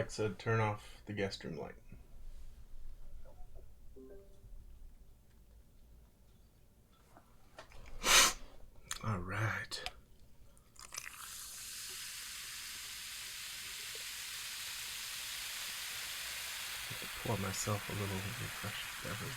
Alexa, turn off the guest room light. All right. Pour myself a little refreshing beverage.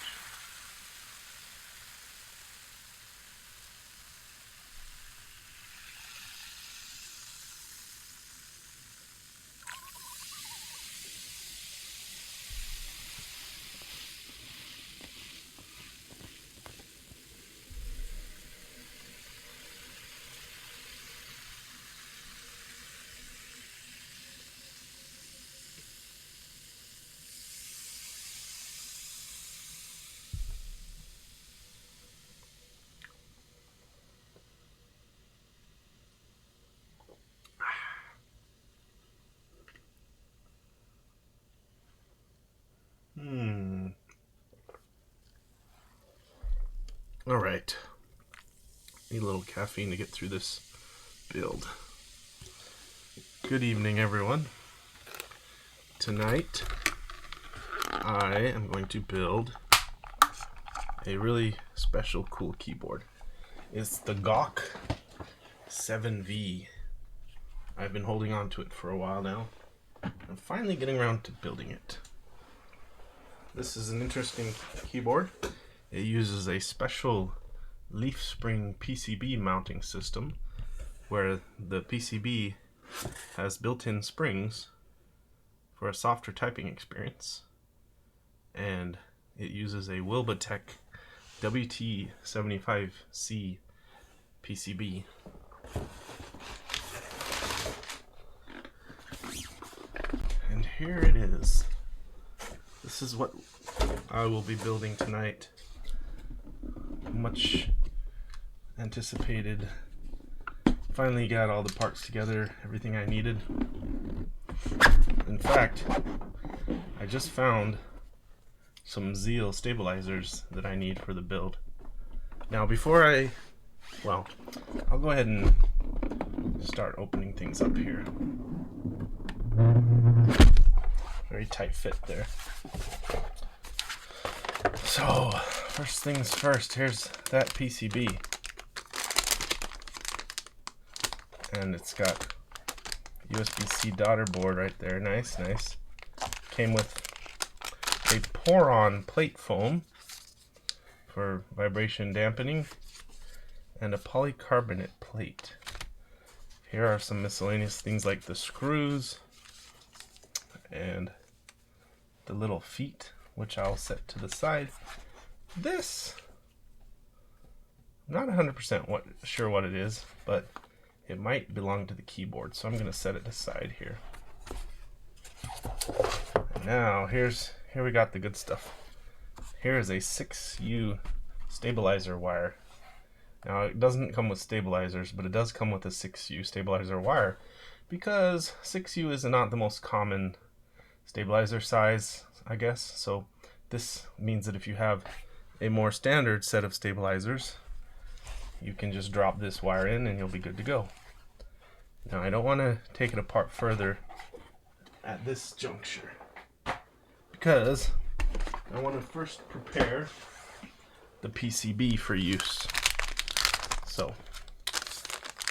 All right. Need a little caffeine to get through this build. Good evening, everyone. Tonight, I am going to build a really special, cool keyboard. It's the GMK 7V. I've been holding on to it for a while now. I'm finally getting around to building it. This is an interesting keyboard. It uses a special leaf spring PCB mounting system where the PCB has built-in springs for a softer typing experience, and it uses a Lubed WT75C PCB. And here it is. This is what I will be building tonight. Much anticipated. Finally got all the parts together, everything I needed. In fact, I just found some Zeal stabilizers that I need for the build. Now I'll go ahead and start opening things up here. Very tight fit there. So, first things first, here's that PCB. And it's got USB-C daughter board right there. Nice, nice. Came with a pour-on plate foam for vibration dampening and a polycarbonate plate. Here are some miscellaneous things like the screws and the little feet, which I'll set to the side. This, I'm not 100% sure what it is, but it might belong to the keyboard, so I'm going to set it aside here. And now here we got the good stuff. Here is a 6U stabilizer wire. Now it doesn't come with stabilizers, but it does come with a 6U stabilizer wire because 6U is not the most common stabilizer size, I guess. So this means that if you have a more standard set of stabilizers, you can just drop this wire in and you'll be good to go. Now I don't want to take it apart further at this juncture because I want to first prepare the PCB for use. So,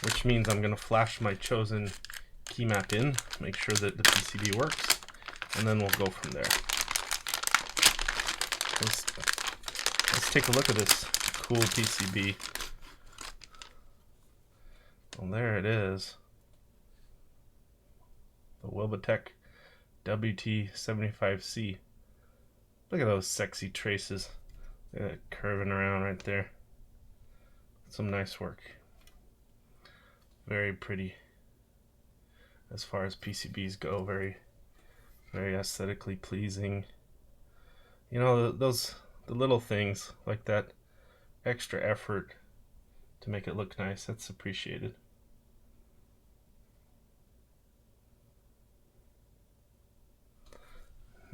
which means I'm going to flash my chosen key map in, make sure that the PCB works, and then we'll go from there. Let's take a look at this cool PCB. Well, there it is. The Lubed WT75C. Look at those sexy traces. Look at that curving around right there. Some nice work. Very pretty. As far as PCBs go, very, very aesthetically pleasing. You know, the little things like that extra effort to make it look nice, that's appreciated.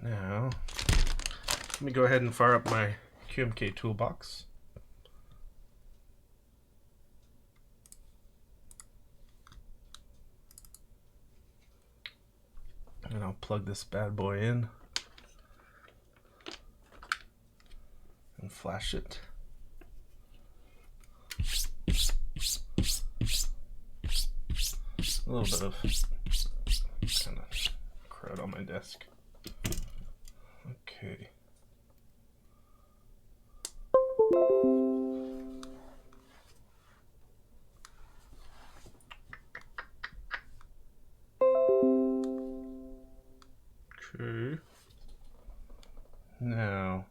Now, let me go ahead and fire up my GMK toolbox. And I'll plug this bad boy in and flash it. A little bit of kind of crud on my desk. Okay. Okay. Now,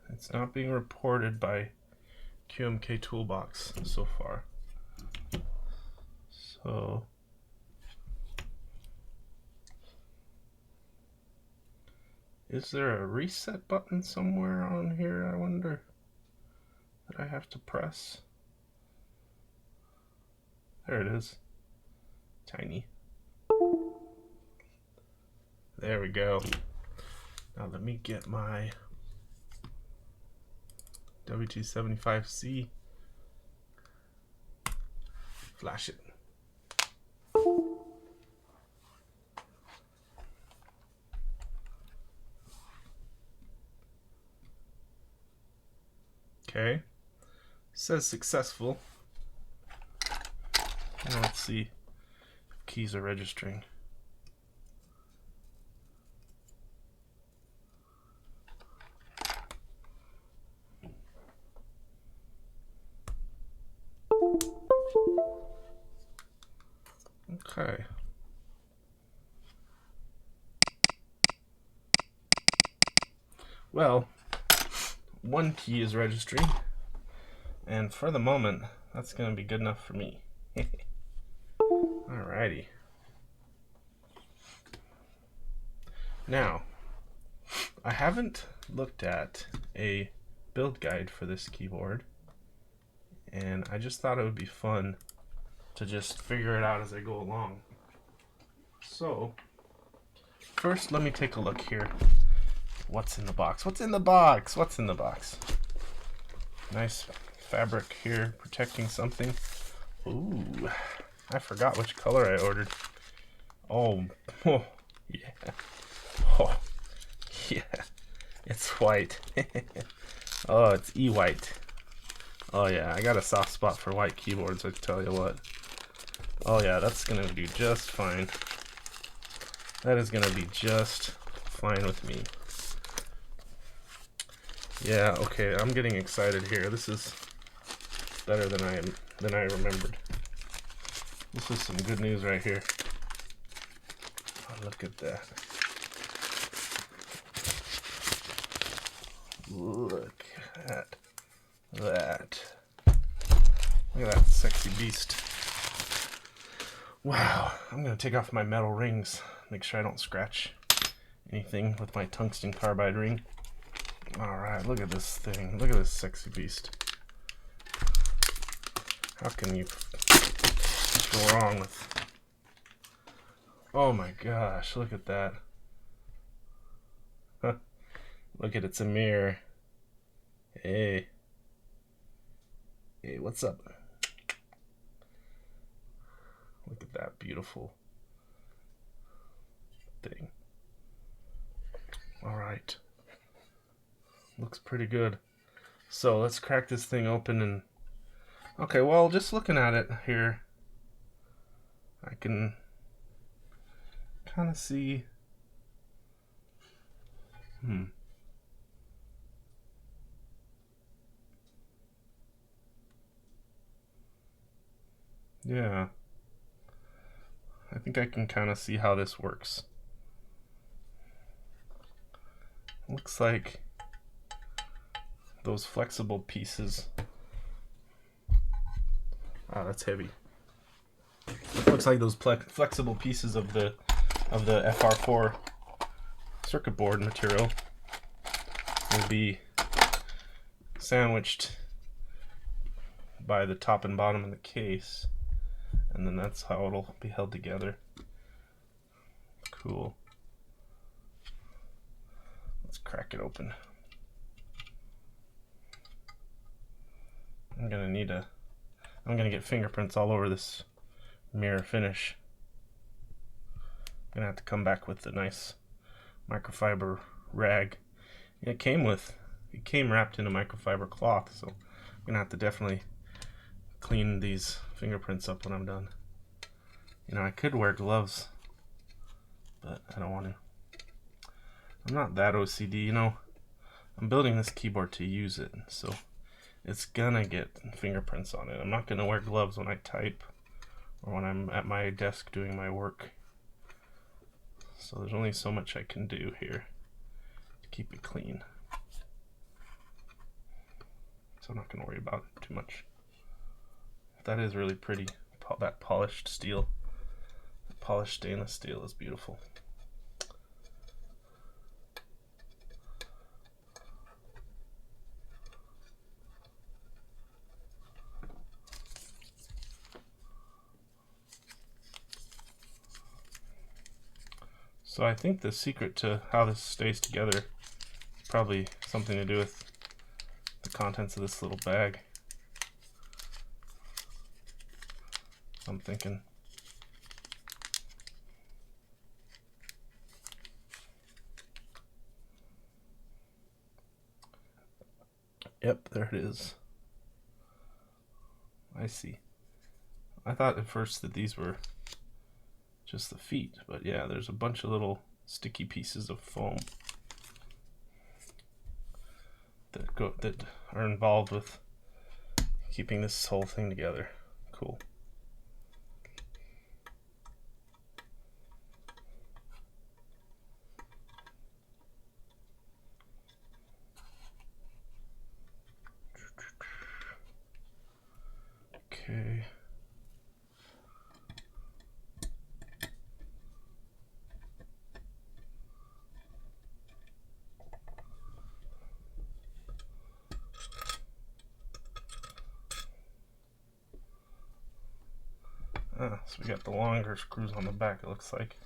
it's not being reported by GMK Toolbox so far. So, is there a reset button somewhere on here, I wonder, that I have to press? There it is. Tiny. There we go. Now let me get my W275C. Flash it. Okay. Says successful. Now let's see if keys are registering. Okay. Well, one key is registering, and for the moment, that's going to be good enough for me. Alrighty. Now, I haven't looked at a build guide for this keyboard, and I just thought it would be fun to just figure it out as I go along. So, first let me take a look here. What's in the box? What's in the box? What's in the box? Nice fabric here protecting something. Ooh, I forgot which color I ordered. Oh yeah. Oh, yeah. It's white. Oh, it's E-white. Oh yeah, I got a soft spot for white keyboards, I tell you what. Oh yeah, that's gonna do just fine. That is gonna be just fine with me. Yeah, okay, I'm getting excited here. This is better than I remembered. This is some good news right here. Oh, look at that. Look at that. Look at that sexy beast. Wow, I'm gonna take off my metal rings. Make sure I don't scratch anything with my tungsten carbide ring. Alright, look at this thing. Look at this sexy beast. How can you go wrong with... Oh my gosh, look at that. Huh. Look at it's a mirror. Hey. Hey, what's up? Look at that beautiful thing. Alright. Looks pretty good. So let's crack this thing open and... Okay, well, just looking at it here, I can kind of see... Yeah. I think I can kind of see how this works. Looks like those flexible pieces. Ah, that's heavy. Looks like those flexible pieces of the FR4 circuit board material will be sandwiched by the top and bottom of the case, and then that's how it'll be held together. Cool. Let's crack it open. I'm gonna get fingerprints all over this mirror finish. gonna have to come back with the nice microfiber rag. It came wrapped in a microfiber cloth, so I'm gonna have to definitely clean these fingerprints up when I'm done. You know, I could wear gloves, but I don't want to. I'm not that OCD, you know. I'm building this keyboard to use it, so it's gonna get fingerprints on it. I'm not gonna wear gloves when I type or when I'm at my desk doing my work. So there's only so much I can do here to keep it clean. So I'm not gonna worry about it too much. That is really pretty. That polished steel, polished stainless steel is beautiful. So I think the secret to how this stays together is probably something to do with the contents of this little bag. I'm thinking. Yep, there it is. I see. I thought at first that these were just the feet, but yeah, there's a bunch of little sticky pieces of foam that are involved with keeping this whole thing together. Cool. Okay. So we got the longer screws on the back, it looks like.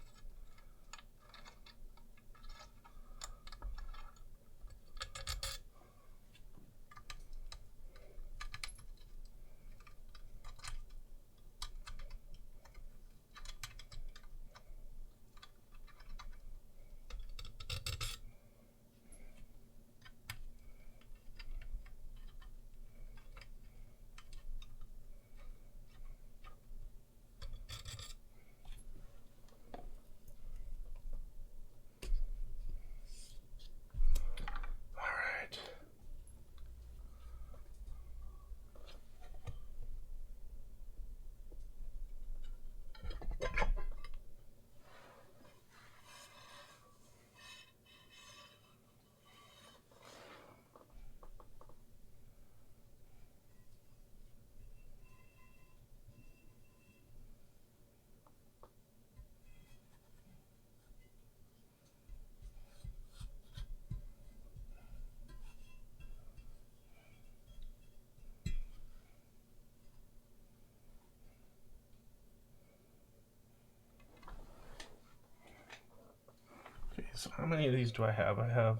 Okay, so how many of these do I have? I have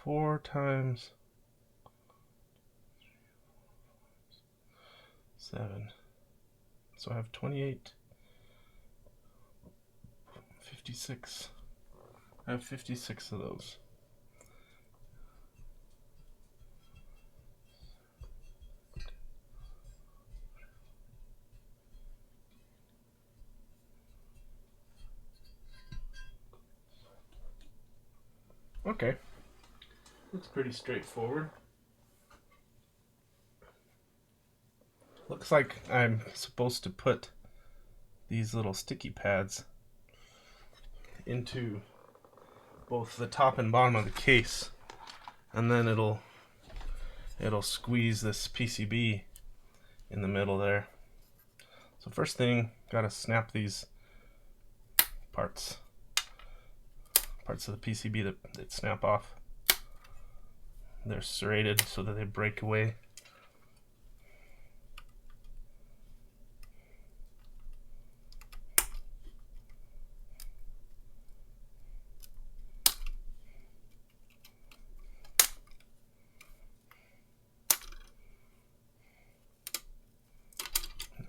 4 times 7. So I have 28, 56. I have 56 of those. Okay. Looks pretty straightforward. Looks like I'm supposed to put these little sticky pads into both the top and bottom of the case, and then it'll squeeze this PCB in the middle there. So first thing, gotta snap these parts of the PCB that snap off. They're serrated so that they break away.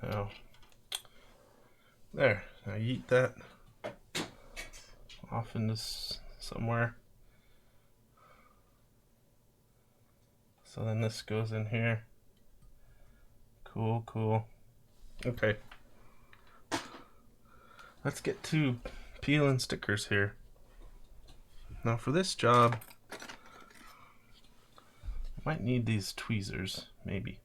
Now, there. Now yeet that off in this somewhere. So then this goes in here. Cool, cool. Okay. Let's get to peeling stickers here. Now for this job, I might need these tweezers, maybe.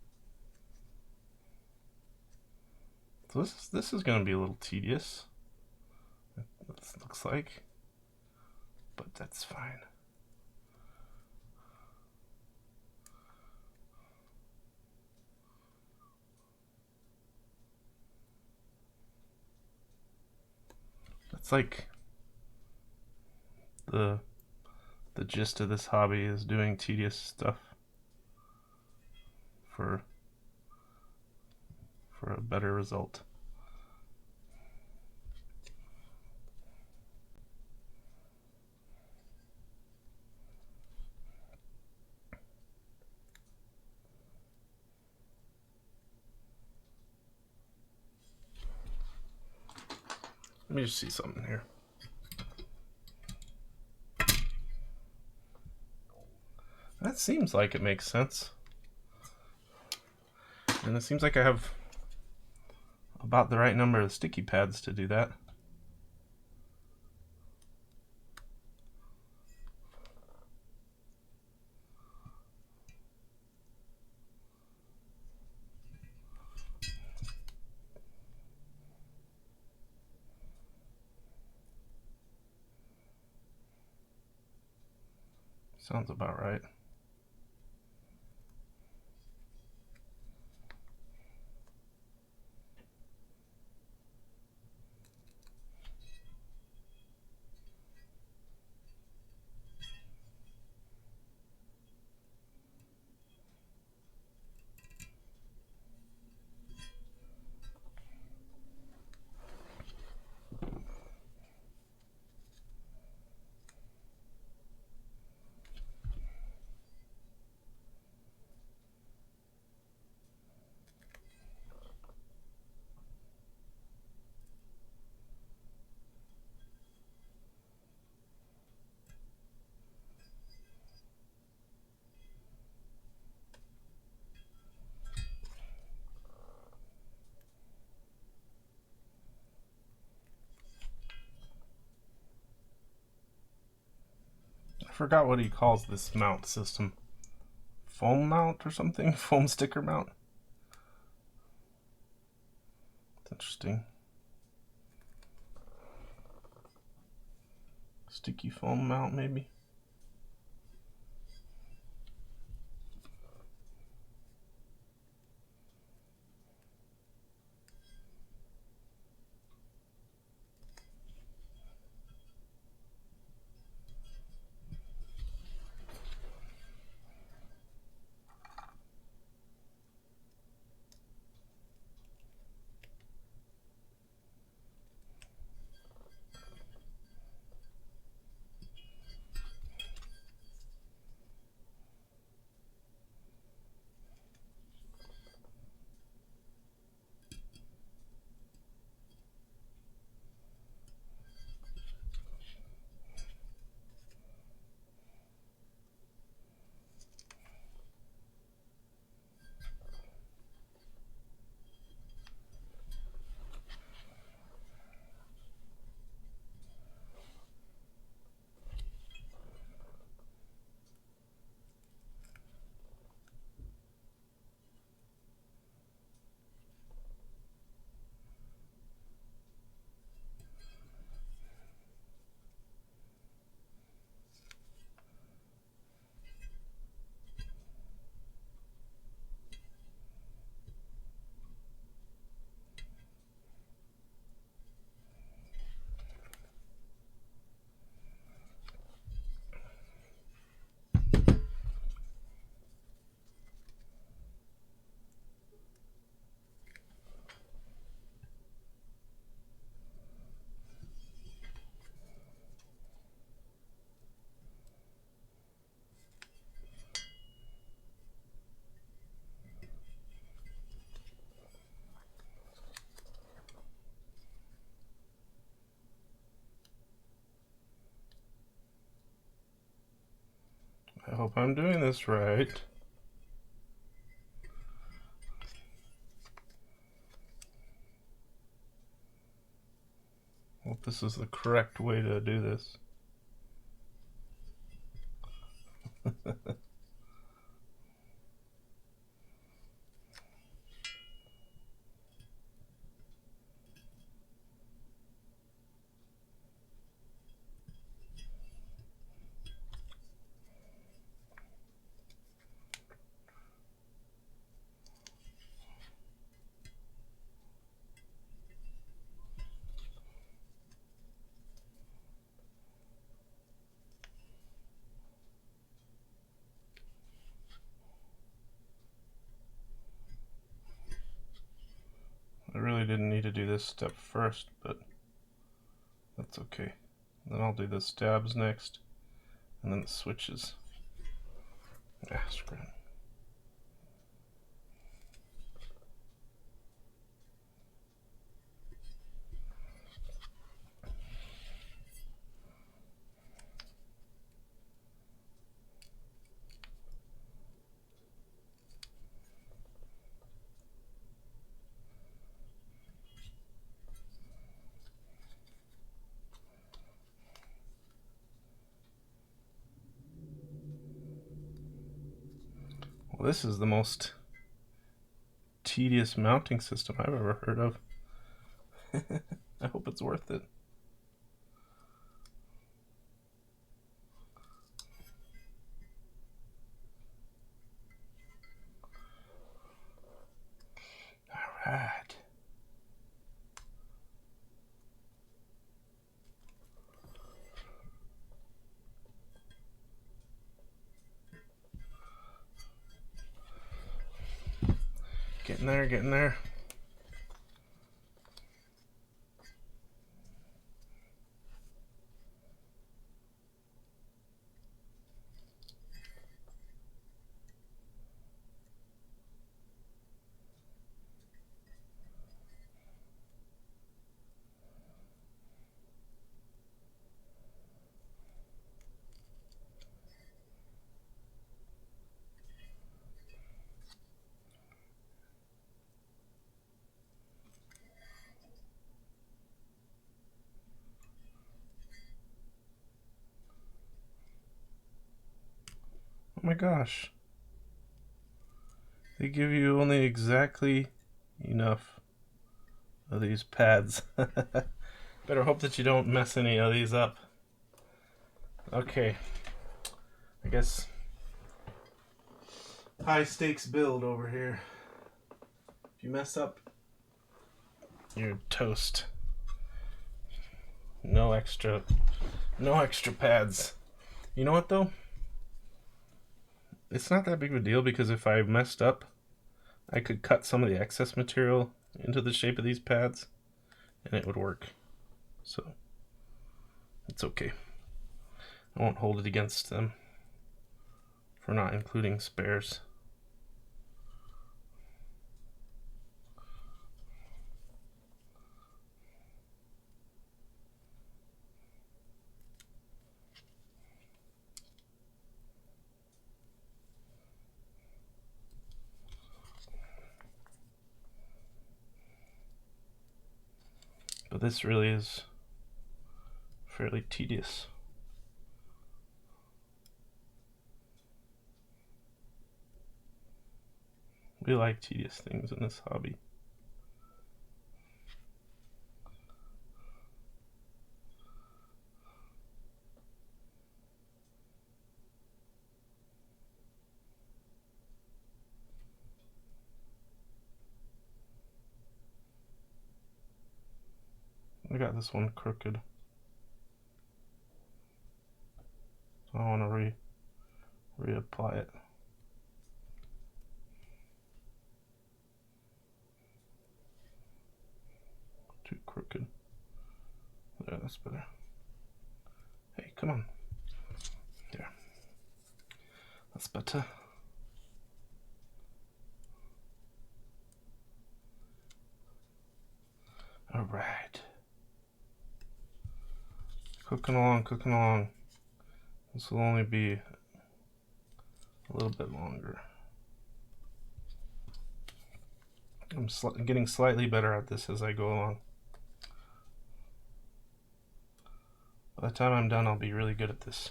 So this is going to be a little tedious. It looks like, but that's fine. That's like the gist of this hobby, is doing tedious stuff for a better result. Let me just see something here. That seems like it makes sense. And it seems like I have about the right number of sticky pads to do that. Sounds about right. I forgot what he calls this mount system. Foam mount or something? Foam sticker mount? It's interesting. Sticky foam mount, maybe? hope I'm doing this right. Hope this is the correct way to do this. I really didn't need to do this step first, but that's okay. Then I'll do the stabs next, and then the switches. Ah, screw it. Well, this is the most tedious mounting system I've ever heard of. I hope it's worth it. All right. Getting there, getting there. Oh my gosh. They give you only exactly enough of these pads. Better hope that you don't mess any of these up. Okay. I guess high stakes build over here. If you mess up, you're toast. No extra pads. You know what though? It's not that big of a deal because if I messed up, I could cut some of the excess material into the shape of these pads and it would work. So it's okay. I won't hold it against them for not including spares. But this really is fairly tedious. We like tedious things in this hobby. I got this one crooked. So I want to reapply it. Too crooked. There, that's better. Hey, come on. There. That's better. All right. Cooking along, cooking along. This will only be a little bit longer. I'm getting slightly better at this as I go along. By the time I'm done, I'll be really good at this.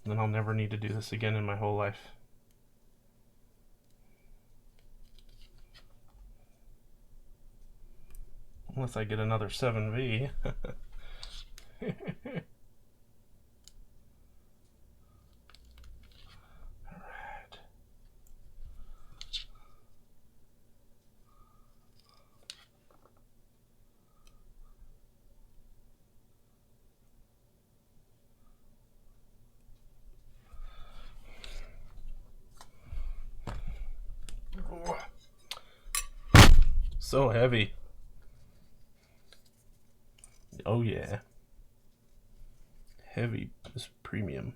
And then I'll never need to do this again in my whole life. Unless I get another 7V. So heavy. Oh yeah. Heavy is premium.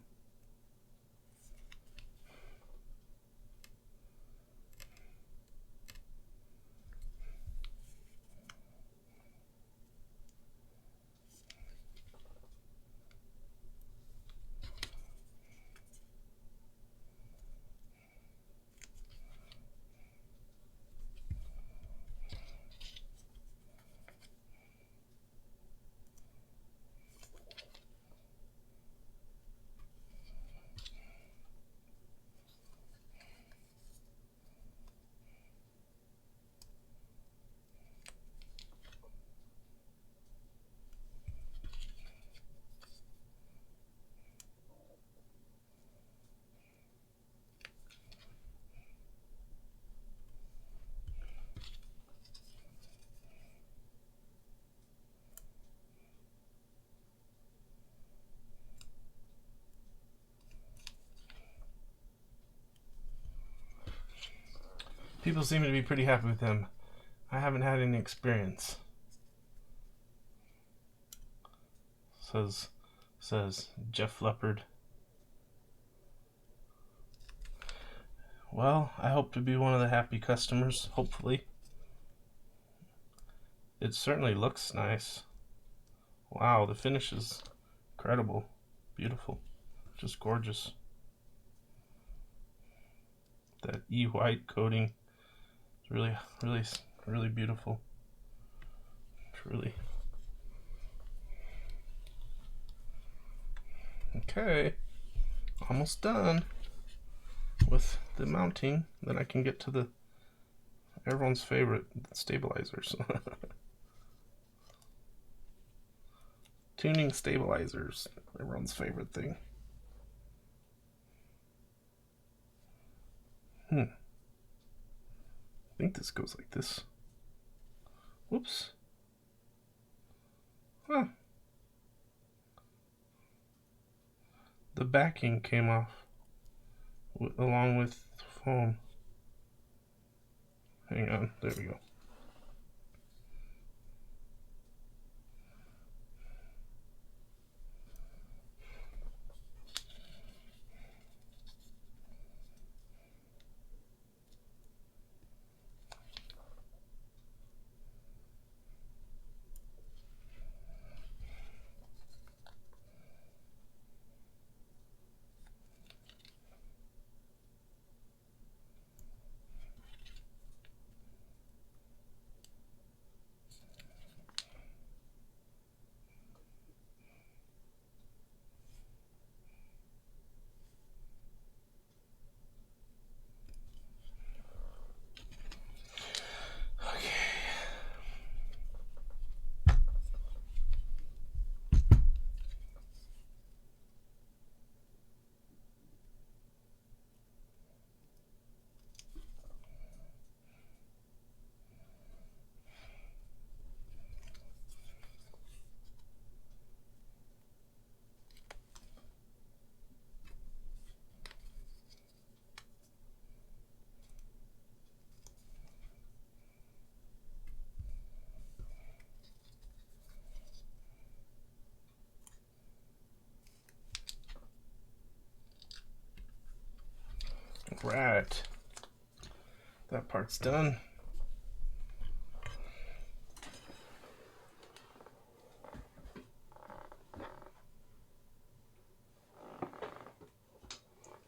People seem to be pretty happy with him. I haven't had any experience. Says Jeff Leopard. Well, I hope to be one of the happy customers, hopefully. It certainly looks nice. Wow, the finish is incredible. Beautiful. Just gorgeous. That E-white coating is really beautiful. Truly. Okay. Almost done with the mounting. Then I can get to the everyone's favorite stabilizers. Tuning stabilizers, everyone's favorite thing. I think this goes like this. Whoops. Huh. The backing came off along with foam. Hang on, there we go. Right. That part's done.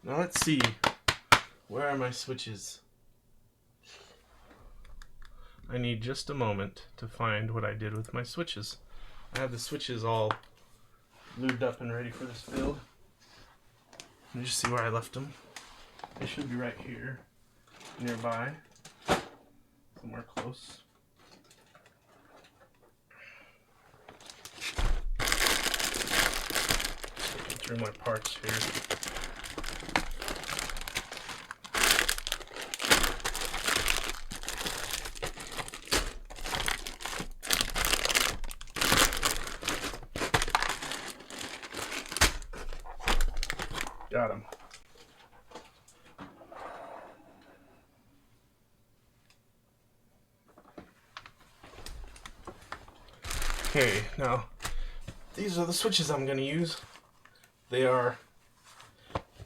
Now let's see. Where are my switches? I need just a moment to find what I did with my switches. I have the switches all lubed up and ready for this build. Let me just see where I left them. They should be right here, nearby, somewhere close. Looking through my parts here. Got him. Okay, now these are the switches I'm going to use. They are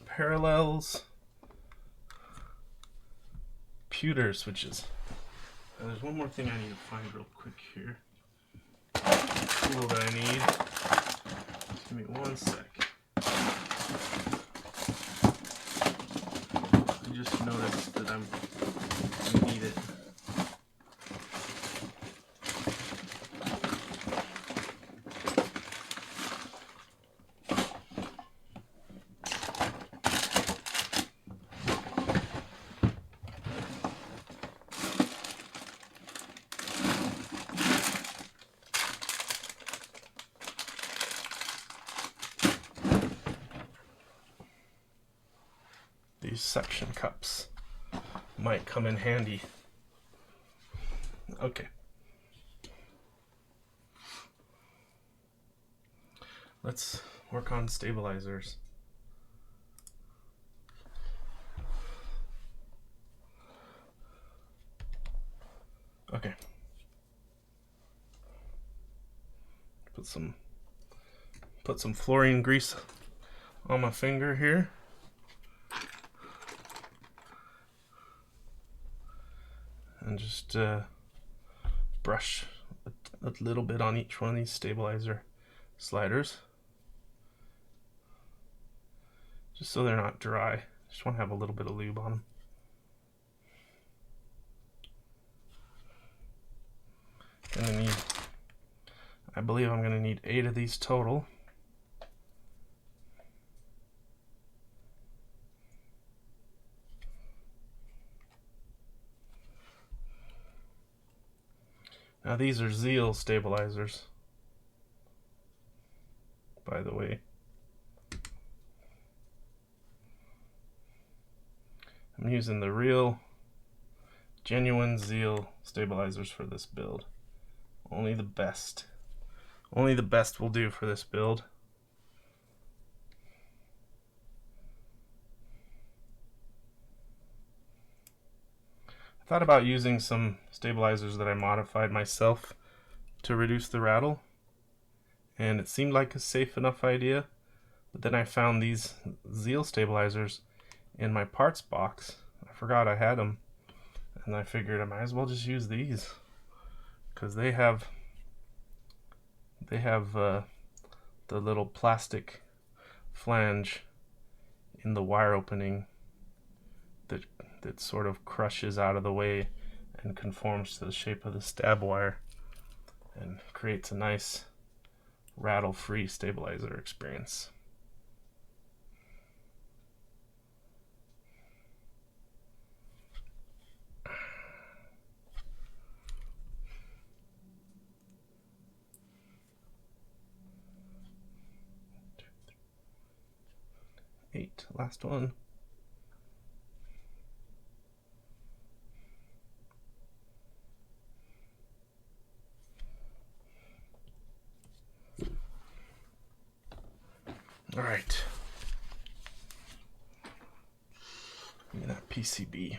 parallels Pewter switches. Now, there's one more thing I need to find real quick here. Tool that I need. Just give me one sec. I just noticed that I need it. These suction cups might come in handy. Okay. Let's work on stabilizers. Okay. Put some fluorine grease on my finger here. And just brush a little bit on each one of these stabilizer sliders, just so they're not dry. Just want to have a little bit of lube on them. Gonna need, I believe I'm gonna need 8 of these total. Now these are Zeal stabilizers, by the way. I'm using the real, genuine Zeal stabilizers for this build. Only the best. Only the best will do for this build. I thought about using some stabilizers that I modified myself to reduce the rattle, and it seemed like a safe enough idea, but then I found these Zeal stabilizers in my parts box. I forgot I had them, and I figured I might as well just use these, because they have the little plastic flange in the wire opening that sort of crushes out of the way and conforms to the shape of the stab wire and creates a nice rattle-free stabilizer experience. Eight, last one. All right. Give me that PCB.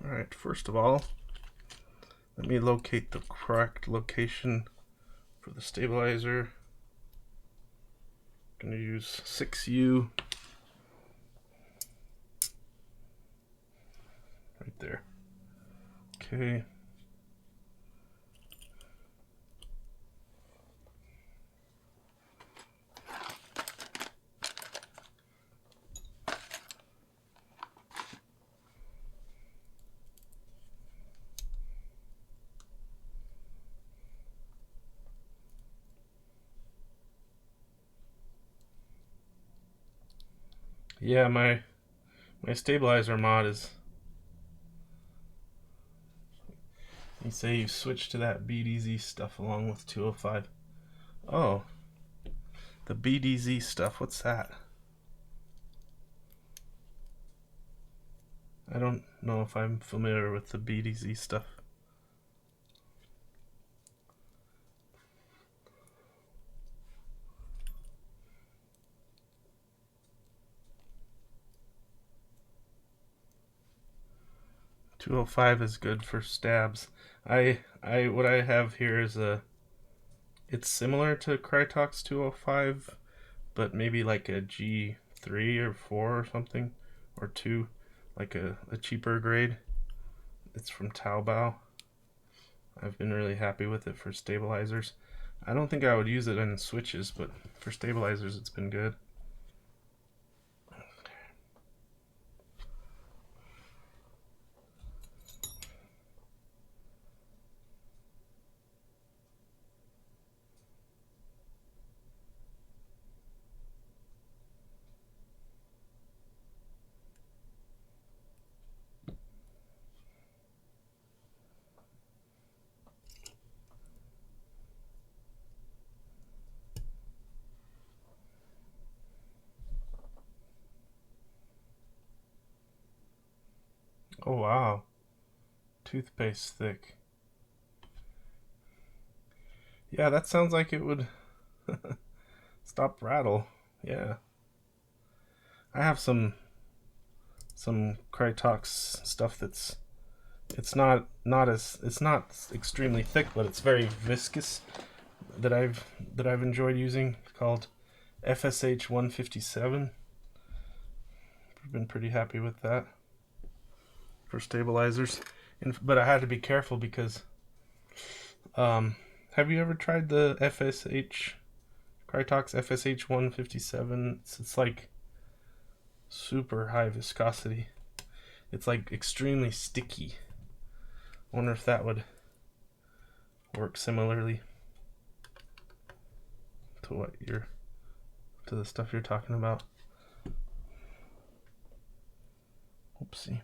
All right, first of all, let me locate the correct location for the stabilizer. I'm going to use 6U. Right there. Okay. Yeah, my stabilizer mod is. You say you've switched to that BDZ stuff along with 205. Oh, the BDZ stuff. What's that? I don't know if I'm familiar with the BDZ stuff. .205 is good for stabs. What I have here is it's similar to Krytox 205, but maybe like a G3 or 4 or something, or 2, like a cheaper grade. It's from Taobao. I've been really happy with it for stabilizers. I don't think I would use it in switches, but for stabilizers it's been good. Oh wow, toothpaste thick. Yeah, that sounds like it would stop rattle. Yeah, I have some Krytox stuff that's it's not extremely thick, but it's very viscous that I've enjoyed using. It's called FSH 157. I've been pretty happy with that for stabilizers. But I had to be careful because have you ever tried the FSH Krytox FSH 157? It's like super high viscosity. It's like extremely sticky. I wonder if that would work similarly to the stuff you're talking about. Oopsie.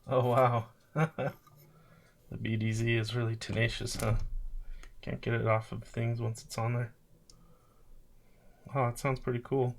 Oh wow. The BDZ is really tenacious, huh? Can't get it off of things once it's on there. Oh, it sounds pretty cool.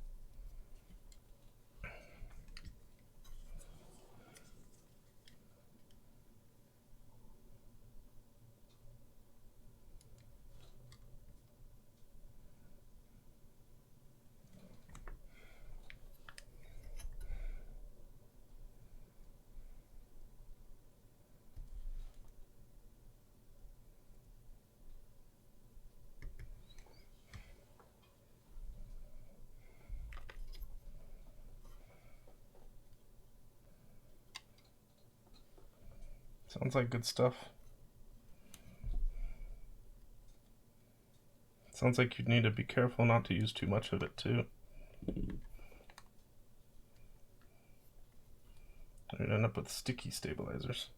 Sounds like good stuff. Sounds like you'd need to be careful not to use too much of it too. You'd end up with sticky stabilizers.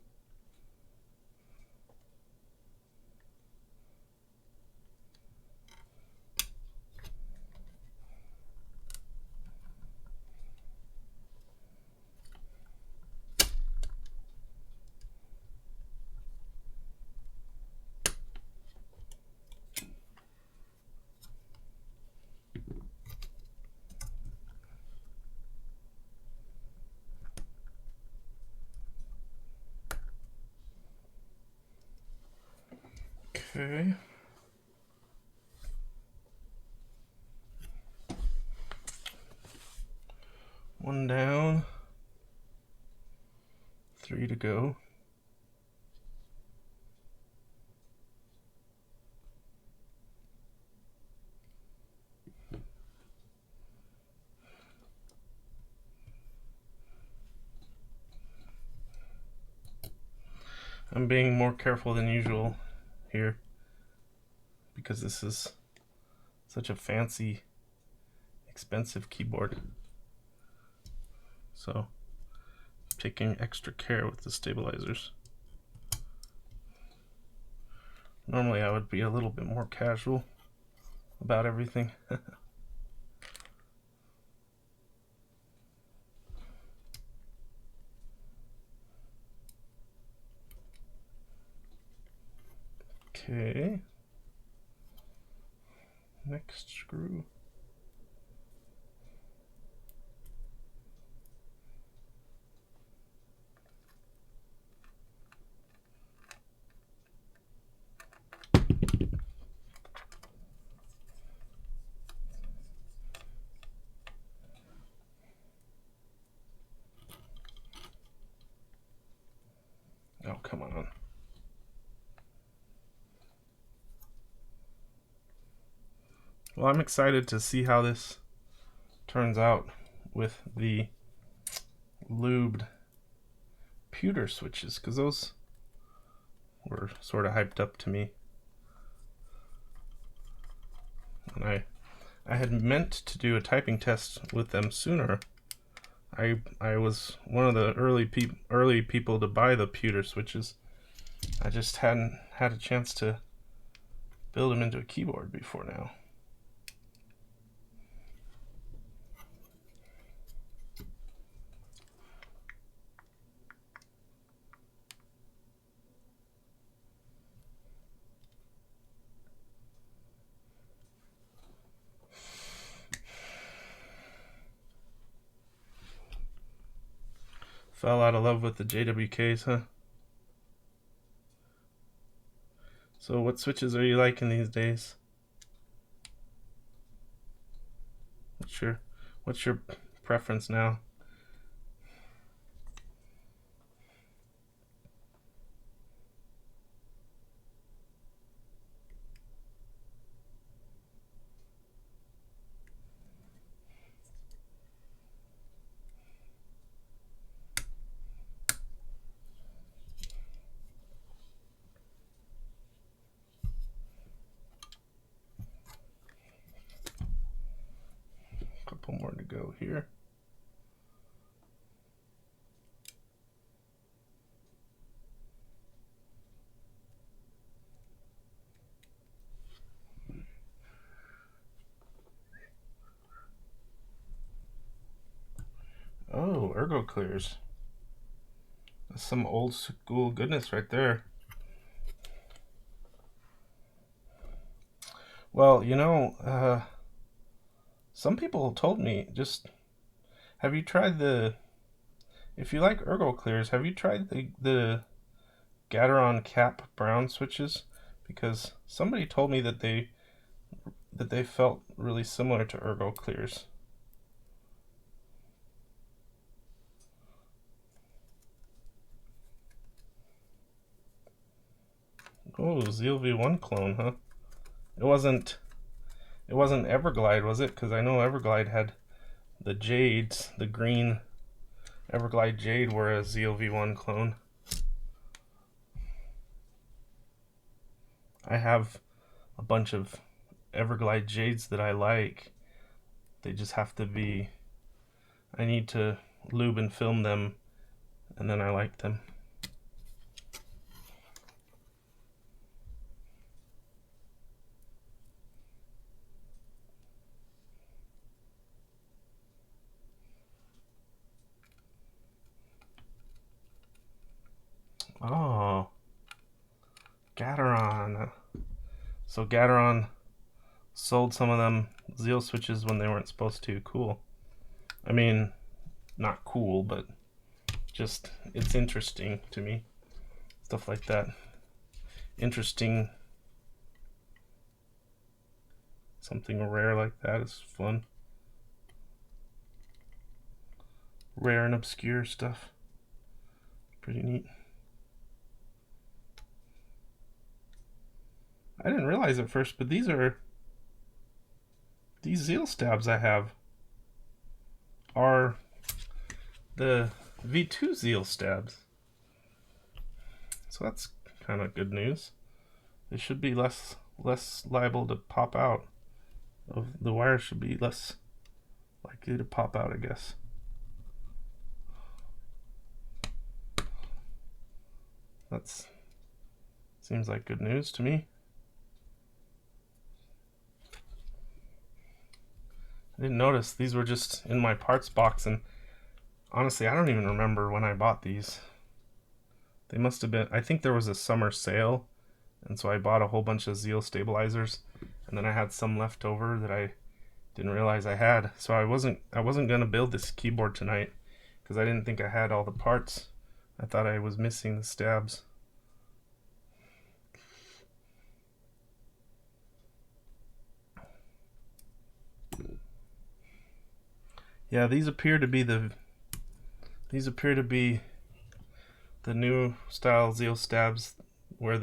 Okay. One down. 3 to go. I'm being more careful than usual here because this is such a fancy, expensive keyboard. So, taking extra care with the stabilizers. Normally I would be a little bit more casual about everything. Okay. Next screw. Oh, come on. Well, I'm excited to see how this turns out with the lubed pewter switches, because those were sort of hyped up to me. And I had meant to do a typing test with them sooner. I was one of the early people to buy the pewter switches. I just hadn't had a chance to build them into a keyboard before now. Fell out of love with the JWKs, huh? So what switches are you liking these days? What's your preference now? Couple more to go here. Oh, ergo clears. That's some old school goodness right there. Well, you know, some people told me, just, have you tried if you like ergo clears, have you tried the Gateron cap brown switches? Because somebody told me that they felt really similar to ergo clears. Oh, Zeal V1 clone, huh? It wasn't Everglide, was it? Because I know Everglide had the jades, the green Everglide jade were a Zeal V1 clone. I have a bunch of Everglide jades that I like. They just have to be, I need to lube and film them, and then I like them. Oh, Gateron. So Gateron sold some of them Zeal switches when they weren't supposed to. Cool. I mean, not cool, but just, it's interesting to me. Stuff like that. Interesting. Something rare like that is fun. Rare and obscure stuff. Pretty neat. I didn't realize at first, but these Zeal stabs I have are the V2 Zeal stabs. So that's kind of good news. It should be less liable to pop out. The wire should be less likely to pop out, I guess. That's seems like good news to me. I didn't notice these were just in my parts box, and honestly, I don't even remember when I bought these. They must have been, I think there was a summer sale, and so I bought a whole bunch of Zeal stabilizers, and then I had some left over that I didn't realize I had. So I wasn't gonna build this keyboard tonight because I didn't think I had all the parts. I thought I was missing the stabs. Yeah, these appear to be the new style Zeal stabs where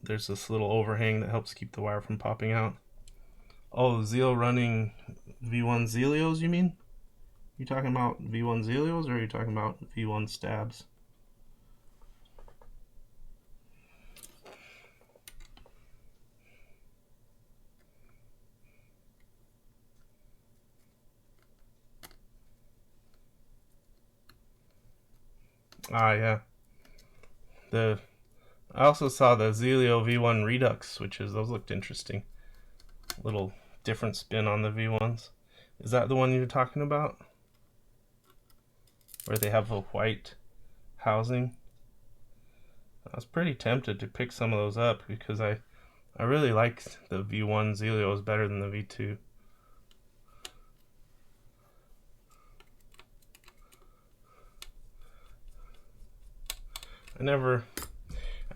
there's this little overhang that helps keep the wire from popping out. Oh, Zeal running V1 Zealios, you mean? You talking about V1 Zealios, or are you talking about V1 stabs? Ah, yeah. I also saw the Zealio V1 Redux switches. Those looked interesting. Little different spin on the V1s. Is that the one you're talking about? Where they have a white housing? I was pretty tempted to pick some of those up because I really like the V1 Zealios better than the V2.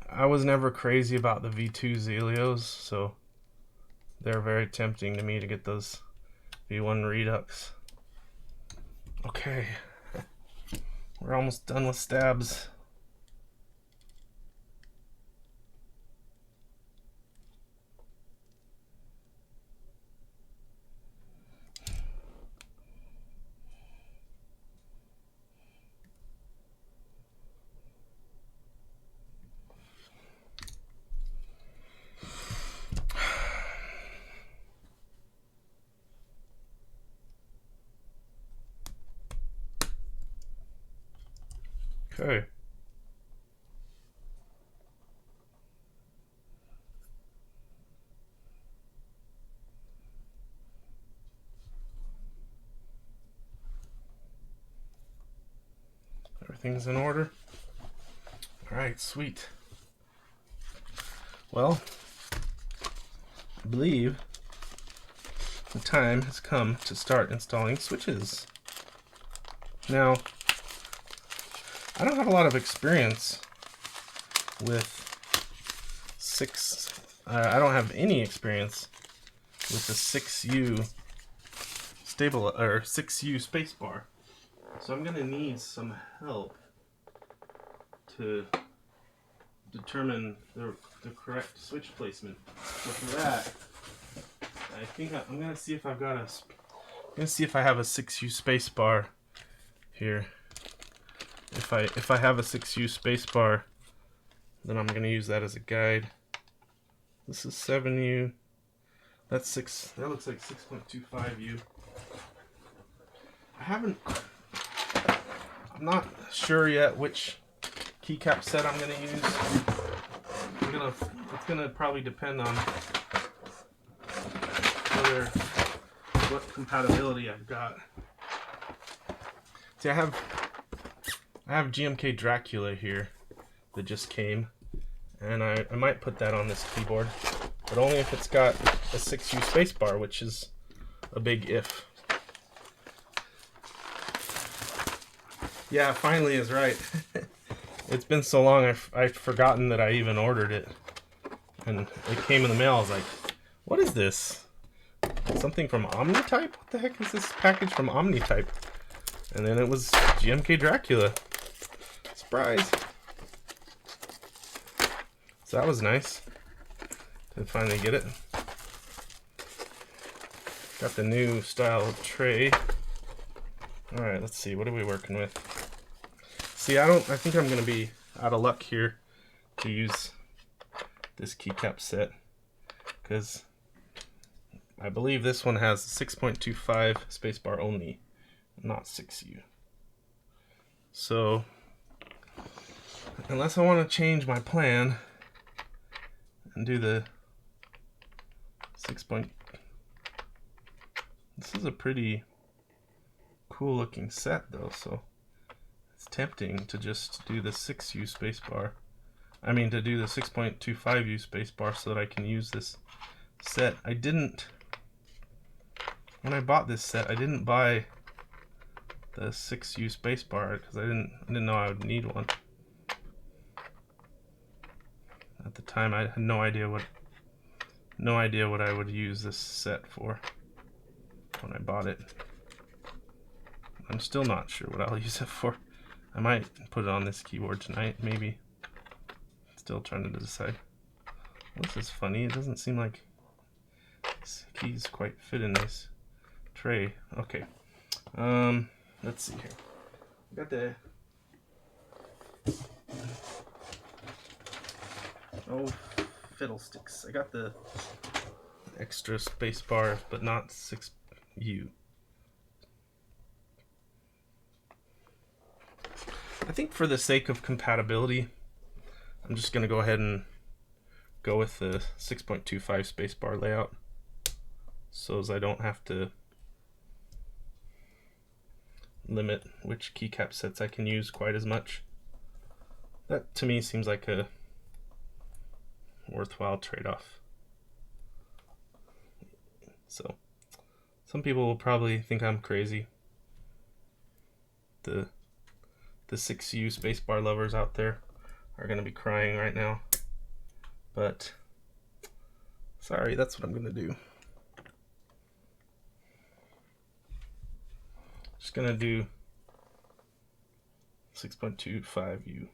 I was never crazy about the V2 Zealios, so they're very tempting to me to get those V1 Redux. Okay, we're almost done with stabs. Okay. Everything's in order. All right, sweet. Well, I believe the time has come to start installing switches. Now, I don't have a lot of experience with I don't have any experience with the 6U 6U spacebar. So I'm gonna need some help to determine the correct switch placement. So for that, I think I'm gonna see if I have a 6U spacebar here. If I have a 6U spacebar, then I'm gonna use that as a guide. This is 7U. That's 6. That looks like 6.25U. I'm not sure yet which keycap set I'm gonna use. It's gonna probably depend on what compatibility I've got. See, I have GMK Dracula here that just came, and I might put that on this keyboard, but only if it's got a 6U spacebar, which is a big if. Yeah, finally is right. It's been so long, I've forgotten that I even ordered it, and it came in the mail. I was like, what is this? Something from Omnitype? What the heck is this package from Omnitype? And then it was GMK Dracula. Surprise! So that was nice to finally get it. Got the new style tray. Alright, let's see, what are we working with? See, I think I'm gonna be out of luck here to use this keycap set, because I believe this one has 6.25 spacebar only, not 6U. So unless I want to change my plan and do the 6. This is a pretty cool looking set though, so it's tempting to just do the 6U spacebar. I mean, to do the 6.25U spacebar so that I can use this set. I didn't, when I bought this set, I didn't buy the 6U spacebar because I didn't know I would need one. At the time, I had no idea what I would use this set for when I bought it. I'm still not sure what I'll use it for. I might put it on this keyboard tonight, maybe. Still trying to decide. This is funny. It doesn't seem like these keys quite fit in this tray. Okay. Let's see here. Got the fiddlesticks. I got the extra space bar, but not 6U. I think for the sake of compatibility, I'm just going to go ahead and go with the 6.25 spacebar layout, so as I don't have to limit which keycap sets I can use quite as much. That to me seems like a worthwhile trade-off. So some people will probably think I'm crazy. The 6U spacebar lovers out there are going to be crying right now, but sorry, that's what I'm going to do. Just going to do 6.25U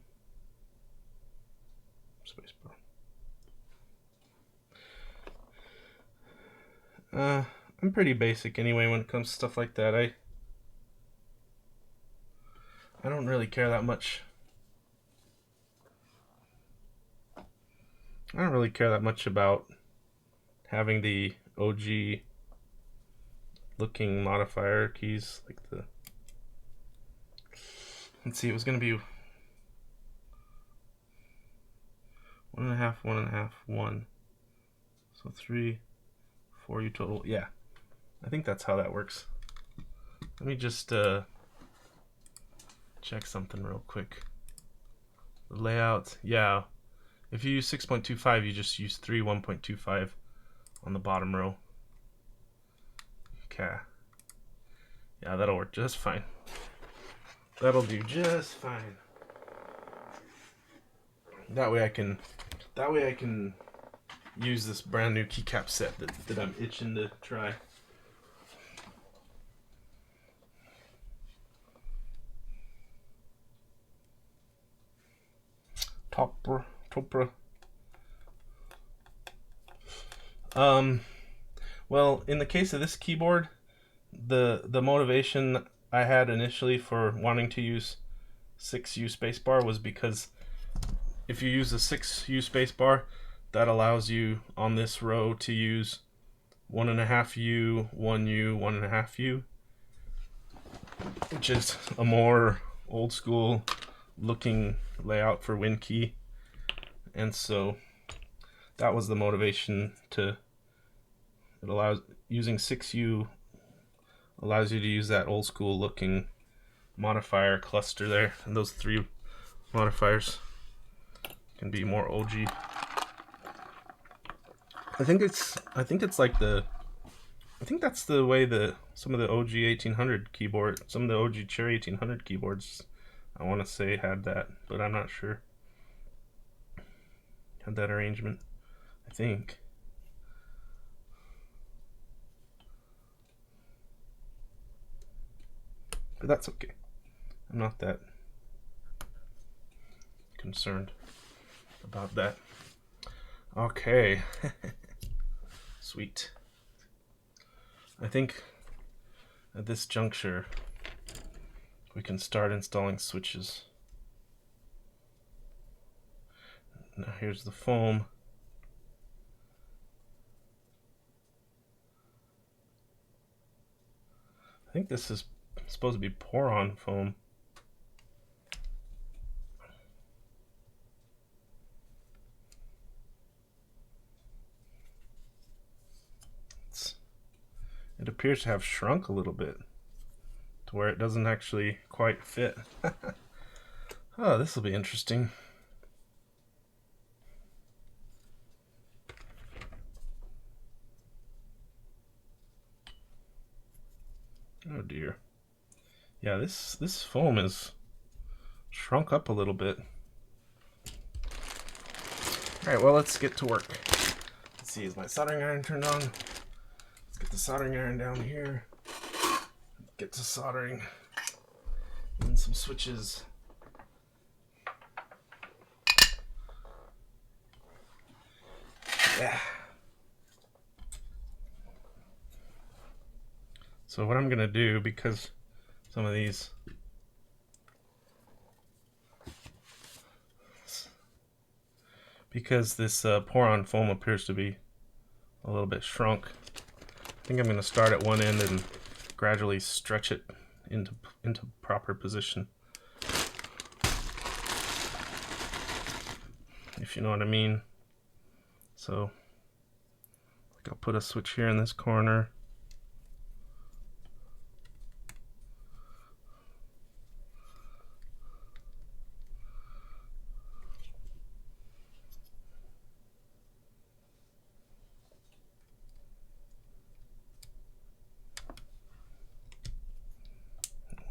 spacebar. I'm pretty basic anyway when it comes to stuff like that. I don't really care that much. I don't really care that much about having the OG looking modifier keys, like the, let's see, it was going to be 1.5, 1.5, 1. So 3, 4U total. Yeah, I think that's how that works. Let me just check something real quick. The layout, yeah. If you use 6.25, you just use 3 1.25 on the bottom row. Okay. Yeah, that'll work just fine. That'll do just fine. That way I can use this brand new keycap set that I'm itching to try. Topra. Well, in the case of this keyboard, the motivation I had initially for wanting to use 6U spacebar was because if you use a 6U spacebar, that allows you on this row to use 1.5U, 1U, 1.5U, which is a more old school looking layout for WinKey. And so that was the motivation to, it allows, using 6U allows you to use that old school looking modifier cluster there, and those 3 modifiers can be more OG. I think that's the way some of the OG 1800 keyboard, some of the OG Cherry 1800 keyboards, I want to say, had that, but I'm not sure. Had that arrangement, I think. But that's okay. I'm not that concerned about that. Okay. Sweet. I think at this juncture we can start installing switches. Now here's the foam. I think this is supposed to be pour-on foam. It appears to have shrunk a little bit to where it doesn't actually quite fit. Oh, this will be interesting. Oh dear. Yeah, this foam is shrunk up a little bit. Alright, well, let's get to work. Let's see, is my soldering iron turned on? Let's get the soldering iron down here. Get to soldering. And some switches. Yeah. So what I'm gonna do, because some of these this pour-on foam appears to be a little bit shrunk, I think I'm gonna start at one end and gradually stretch it into proper position, if you know what I mean. So I'll put a switch here in this corner.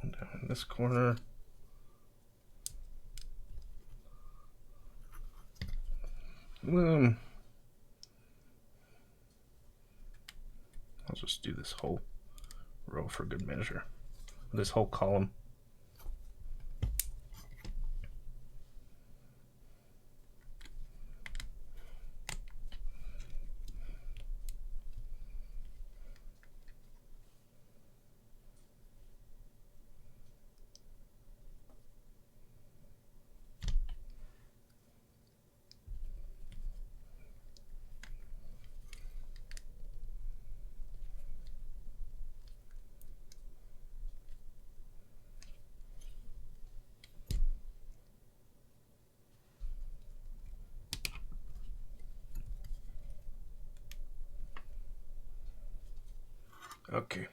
One down in this corner. I'll just do this whole row for good measure. This whole column. Okay.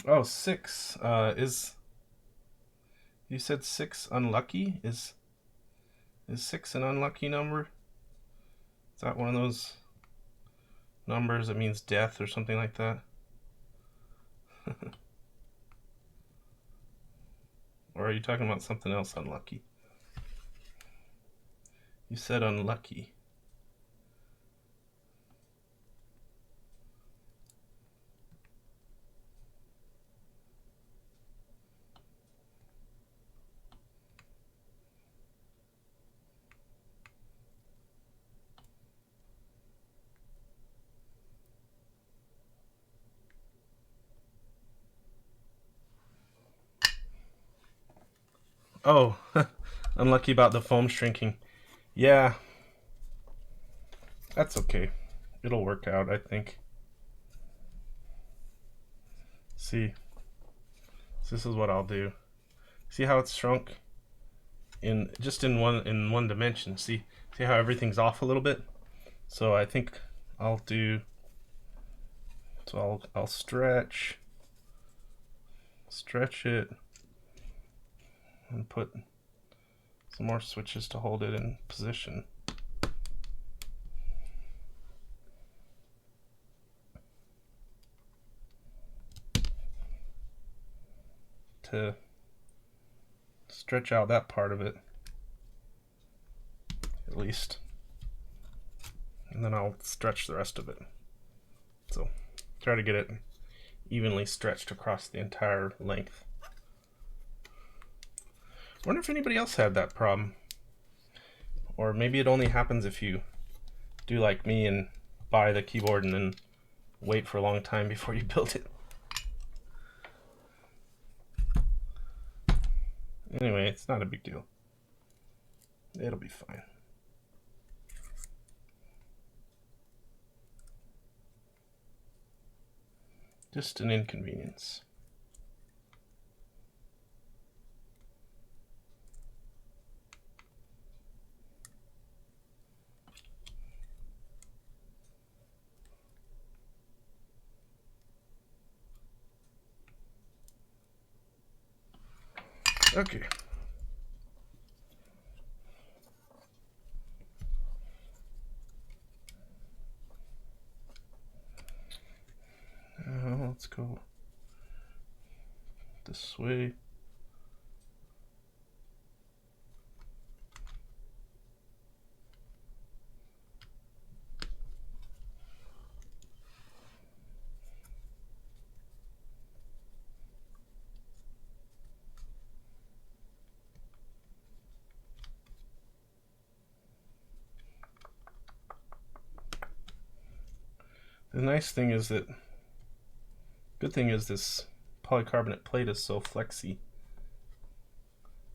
Oh, 6 is, you said 6 unlucky? Is 6 an unlucky number? Is that one of those numbers that means death or something like that? Or are you talking about something else unlucky? You said unlucky. Oh, unlucky about the foam shrinking. Yeah, that's okay. It'll work out, I think. See, so this is what I'll do. See how it's shrunk in just in one dimension. See how everything's off a little bit. So I think I'll do. So I'll stretch it, and put some more switches to hold it in position. To stretch out that part of it, at least. And then I'll stretch the rest of it. So try to get it evenly stretched across the entire length. Wonder if anybody else had that problem. Or maybe it only happens if you do like me and buy the keyboard and then wait for a long time before you build it. Anyway, it's not a big deal. It'll be fine. Just an inconvenience. Okay. Let's go this way. The nice thing is that, good thing is this polycarbonate plate is so flexy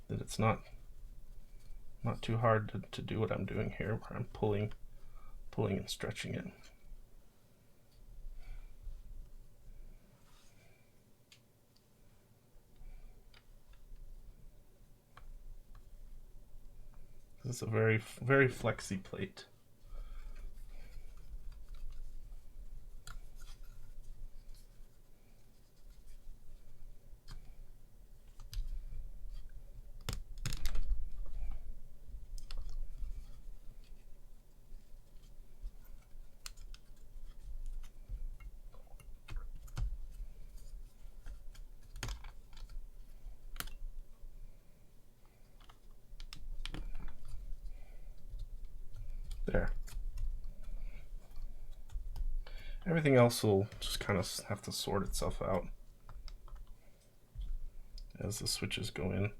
that it's not too hard to do what I'm doing here, where I'm pulling and stretching it. This is a very flexy plate. There. Everything else will just kind of have to sort itself out as the switches go in.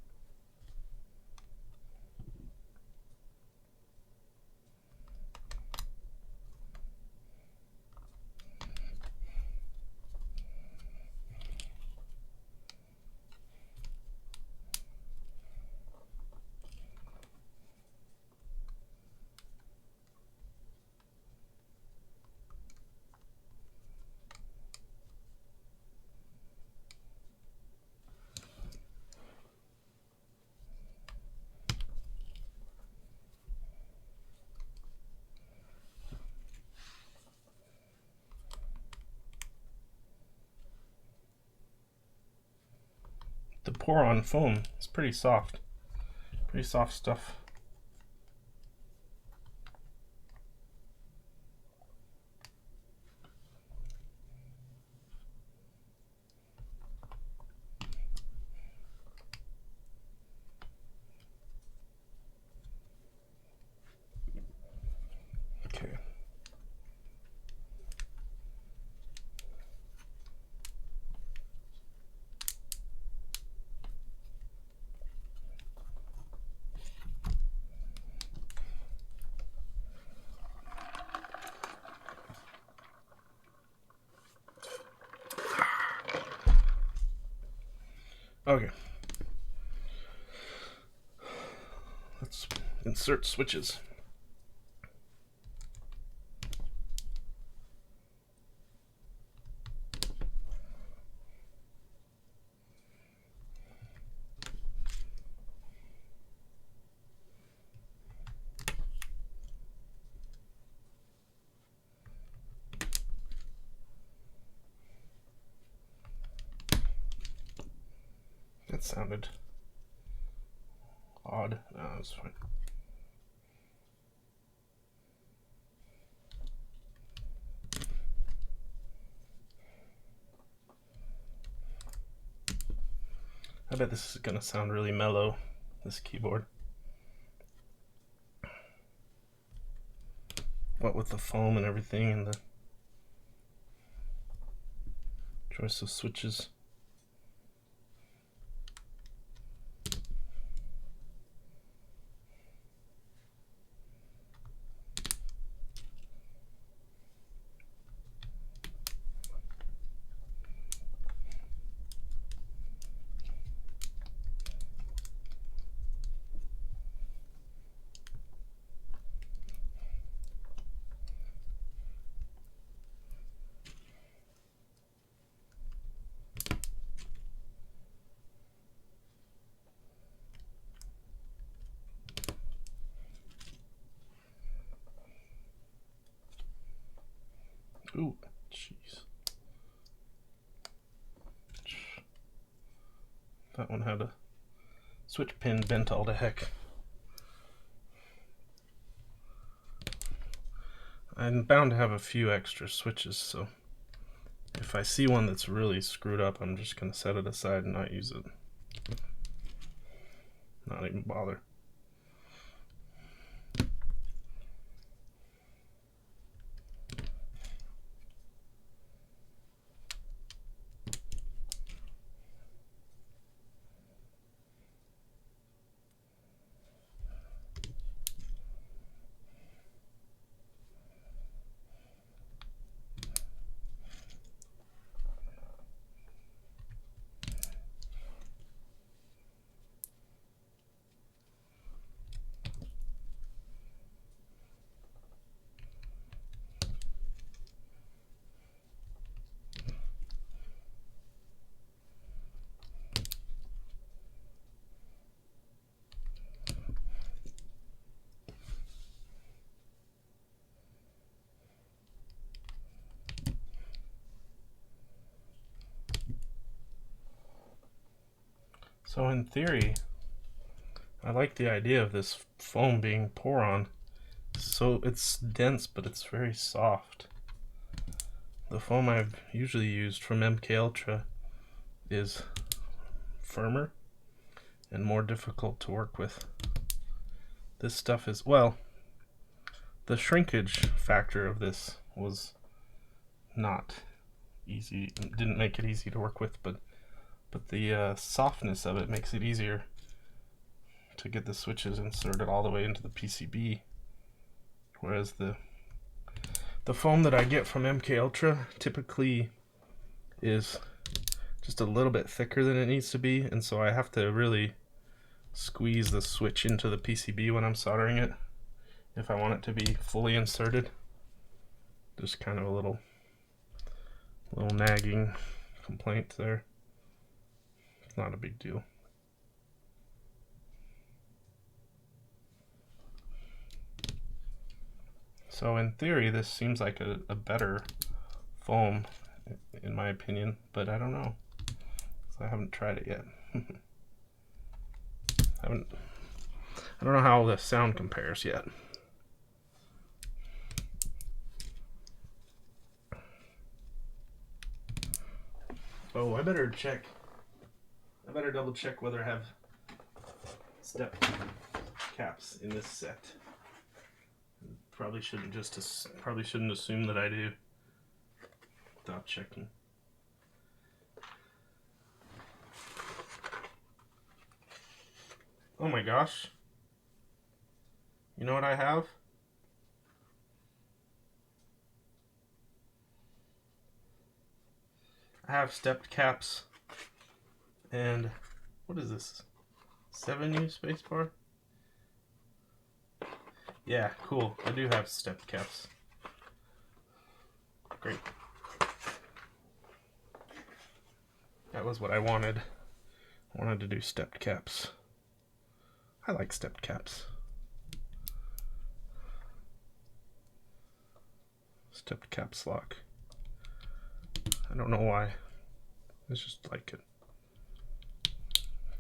The pour-on foam is pretty soft stuff. Okay. Okay. Let's insert switches. That sounded odd. No, that's fine. I bet this is going to sound really mellow, this keyboard. What with the foam and everything and the choice of switches. Jeez. That one had a switch pin bent all to heck. I'm bound to have a few extra switches, so if I see one that's really screwed up, I'm just going to set it aside and not use it. Not even bother. So in theory, I like the idea of this foam being pour-on. So it's dense, but it's very soft. The foam I've usually used from MK Ultra is firmer and more difficult to work with. This stuff is, well, the shrinkage factor of this was not easy, didn't make it easy to work with, but the softness of it makes it easier to get the switches inserted all the way into the PCB, whereas the foam that I get from MK Ultra typically is just a little bit thicker than it needs to be, and so I have to really squeeze the switch into the PCB when I'm soldering it if I want it to be fully inserted. Just kind of a little nagging complaint there. It's not a big deal. So in theory, this seems like a better foam, in my opinion, but I don't know. So I haven't tried it yet. I don't know how the sound compares yet. Oh, I better double check whether I have step caps in this set. Probably shouldn't assume that I do without checking. Oh my gosh. You know what I have? I have stepped caps and what is this? 7U spacebar? Yeah, cool. I do have stepped caps. Great. That was what I wanted. I wanted to do stepped caps. I like stepped caps. Stepped caps lock. I don't know why. It's just like it.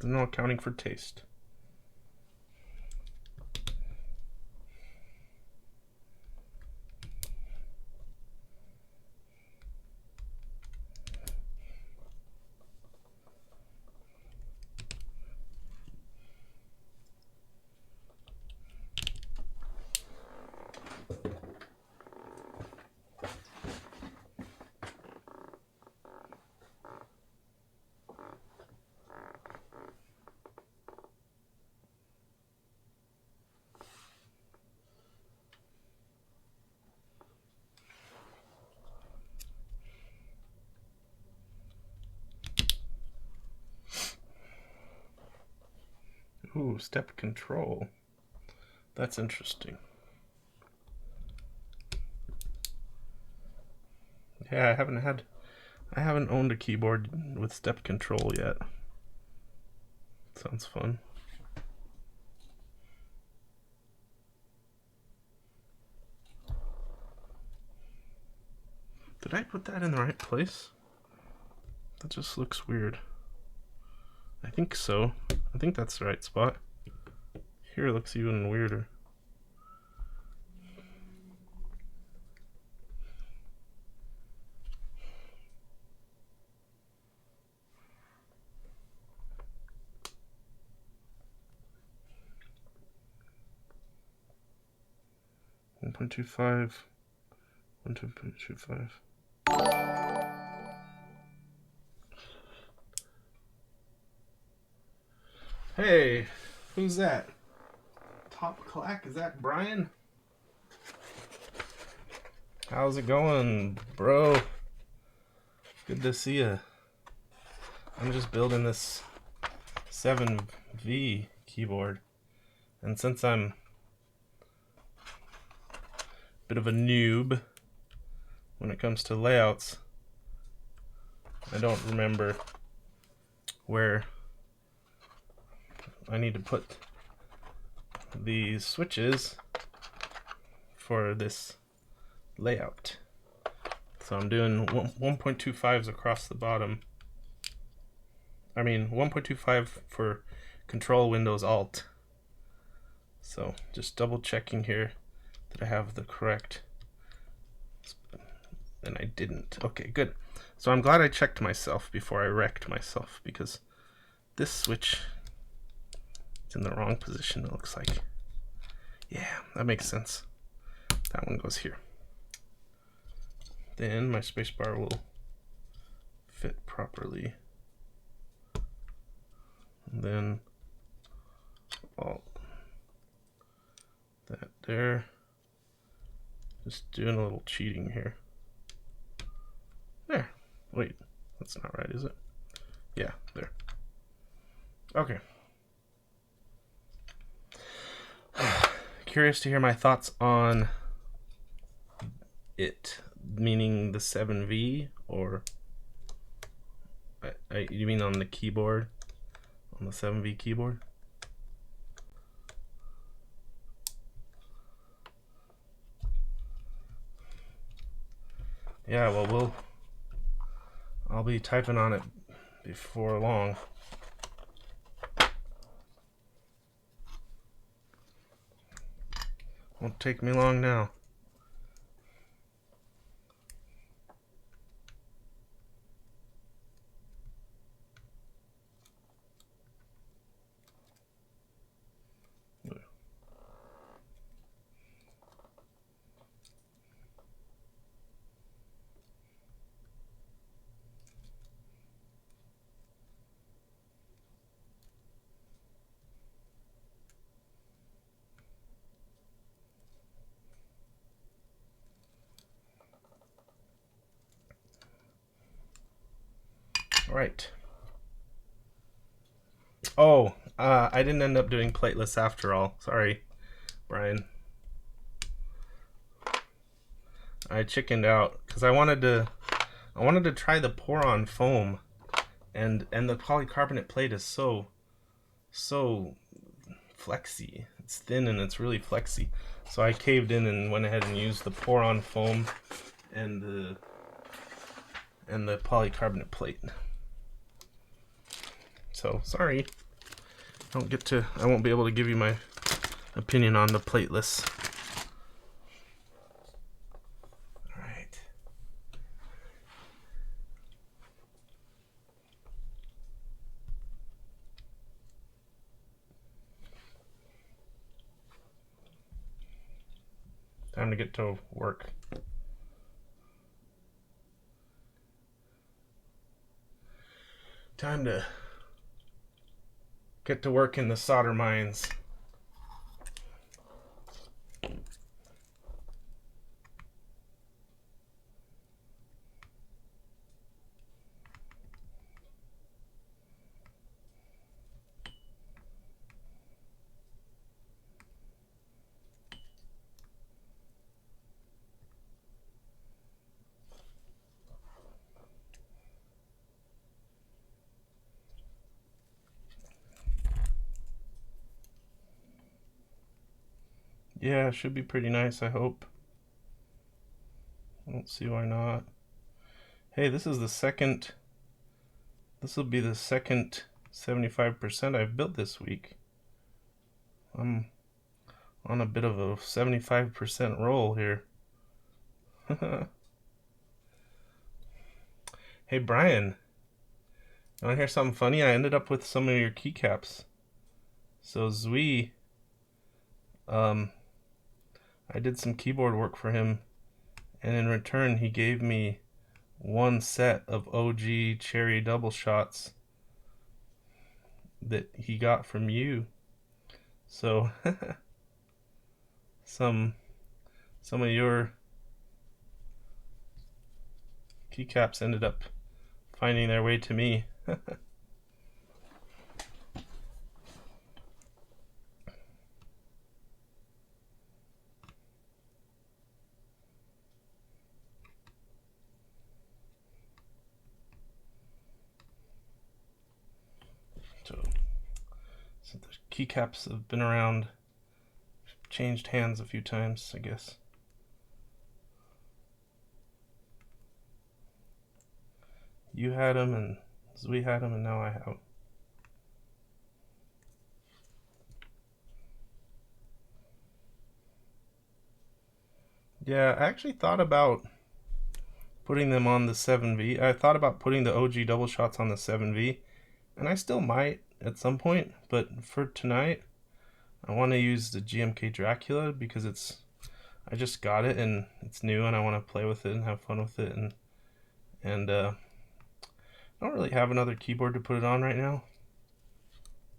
There's no accounting for taste. Ooh, step control. That's interesting. Yeah, I haven't owned a keyboard with step control yet. Sounds fun. Did Did I put that in the right place? That just looks weird. I think so. I think that's the right spot. Here it looks even weirder. One 1.25. 1.25. Hey, who's that? Top Clack? Is that Brian? How's it going, bro? Good to see ya. I'm just building this 7V keyboard, and since I'm a bit of a noob when it comes to layouts, I don't remember where I need to put these switches for this layout. So I'm doing 1.25s across the bottom. I mean 1.25 for Control Windows Alt. So just double checking here that I have the correct, and I didn't. Okay, good. So I'm glad I checked myself before I wrecked myself, because this switch is in the wrong position, it looks like. Yeah, that makes sense. That one goes here. Then my spacebar will fit properly. And then Alt. That there. Just doing a little cheating here. There. Wait, that's not right, is it? Yeah, there. Okay. Curious to hear my thoughts on it, meaning the 7V, or you mean on the keyboard, on the 7V keyboard? Yeah, well, I'll be typing on it before long. Won't take me long now. Right. Oh, I didn't end up doing plateless after all. Sorry, Brian. I chickened out because I wanted to try the pour-on foam, and the polycarbonate plate is so flexy. It's thin and it's really flexy. So I caved in and went ahead and used the pour-on foam and the polycarbonate plate. So sorry, I won't be able to give you my opinion on the plateless. All right. Time to get to work. Time to get to work in the solder mines. Yeah, it should be pretty nice, I hope. I don't see why not. Hey, this is the second. This will be the second 75% I've built this week. I'm on a bit of a 75% roll here. Hey Brian, you want to hear something funny? I ended up with some of your keycaps. So Zeal, I did some keyboard work for him, and in return he gave me one set of OG cherry double shots that he got from you. So some of your keycaps ended up finding their way to me. So the keycaps have been around, changed hands a few times, I guess. You had them, and we had them, and now I have them. Yeah, I actually thought about putting them on the 7V. I thought about putting the OG double shots on the 7V, and I still might at some point, but for tonight, I want to use the GMK Dracula because I just got it and it's new and I want to play with it and have fun with it, and I don't really have another keyboard to put it on right now,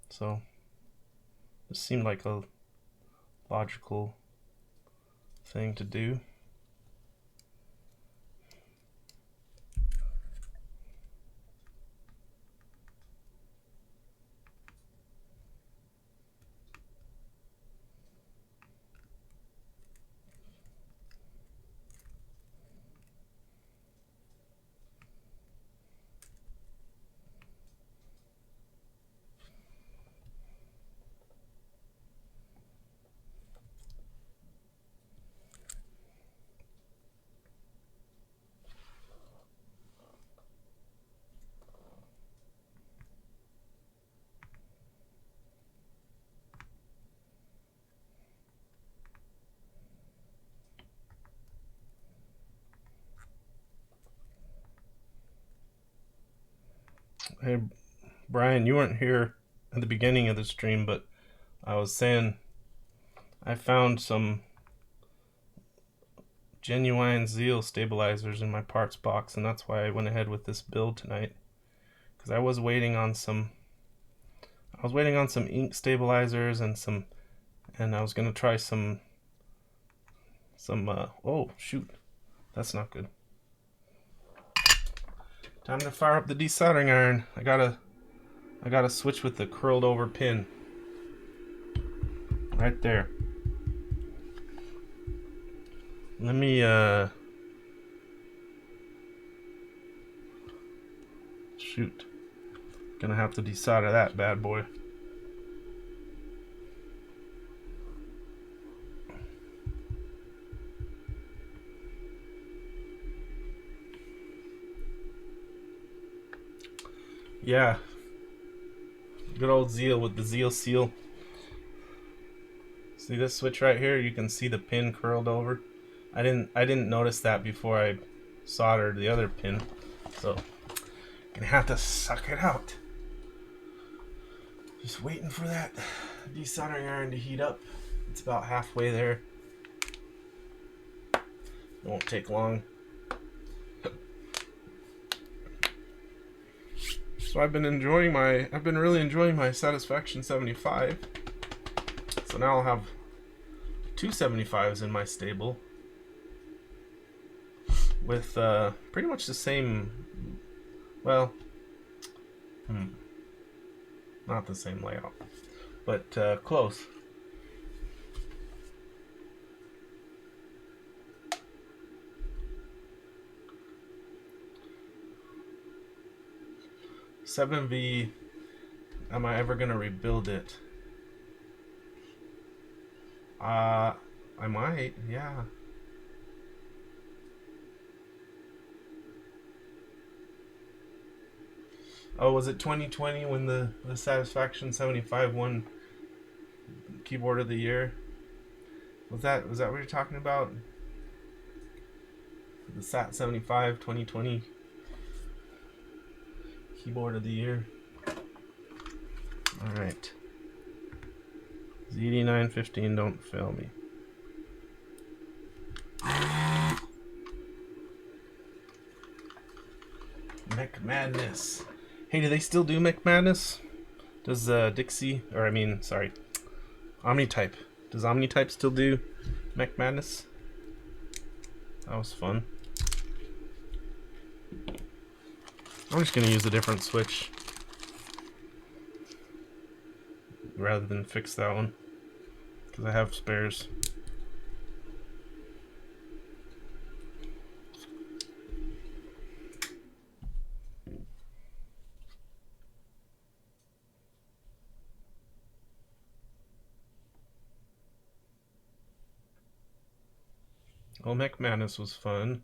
so this seemed like a logical thing to do. Hey Brian, you weren't here at the beginning of the stream, but I was saying I found some genuine Zeal stabilizers in my parts box, and that's why I went ahead with this build tonight, because I was waiting on some ink stabilizers and I was gonna try some oh shoot, that's not good. Time to fire up the desoldering iron. I gotta switch with the curled over pin right there. Let me shoot, gonna have to desolder that bad boy. Yeah, good old Zeal with the Zeal seal. See this switch right here? You can see the pin curled over. I didn't notice that before I soldered the other pin, so gonna have to suck it out. Just waiting for that desoldering iron to heat up. It's about halfway there. It won't take long. So I've been really enjoying my Satisfaction 75. So now I'll have two 75s in my stable with pretty much the same, well, not the same layout, but close. "7V, am I ever gonna rebuild it?" I might, yeah. Oh, was it 2020 when the Satisfaction 75 won Keyboard of the Year? Was that what you're talking about? The SAT 75 2020 Keyboard of the Year. All right. ZD915, don't fail me. Mech Madness. Hey, do they still do Mech Madness? Does Omnitype. Does Omnitype still do Mech Madness? That was fun. I'm just gonna use a different switch rather than fix that one because I have spares. Well, Mech Madness was fun.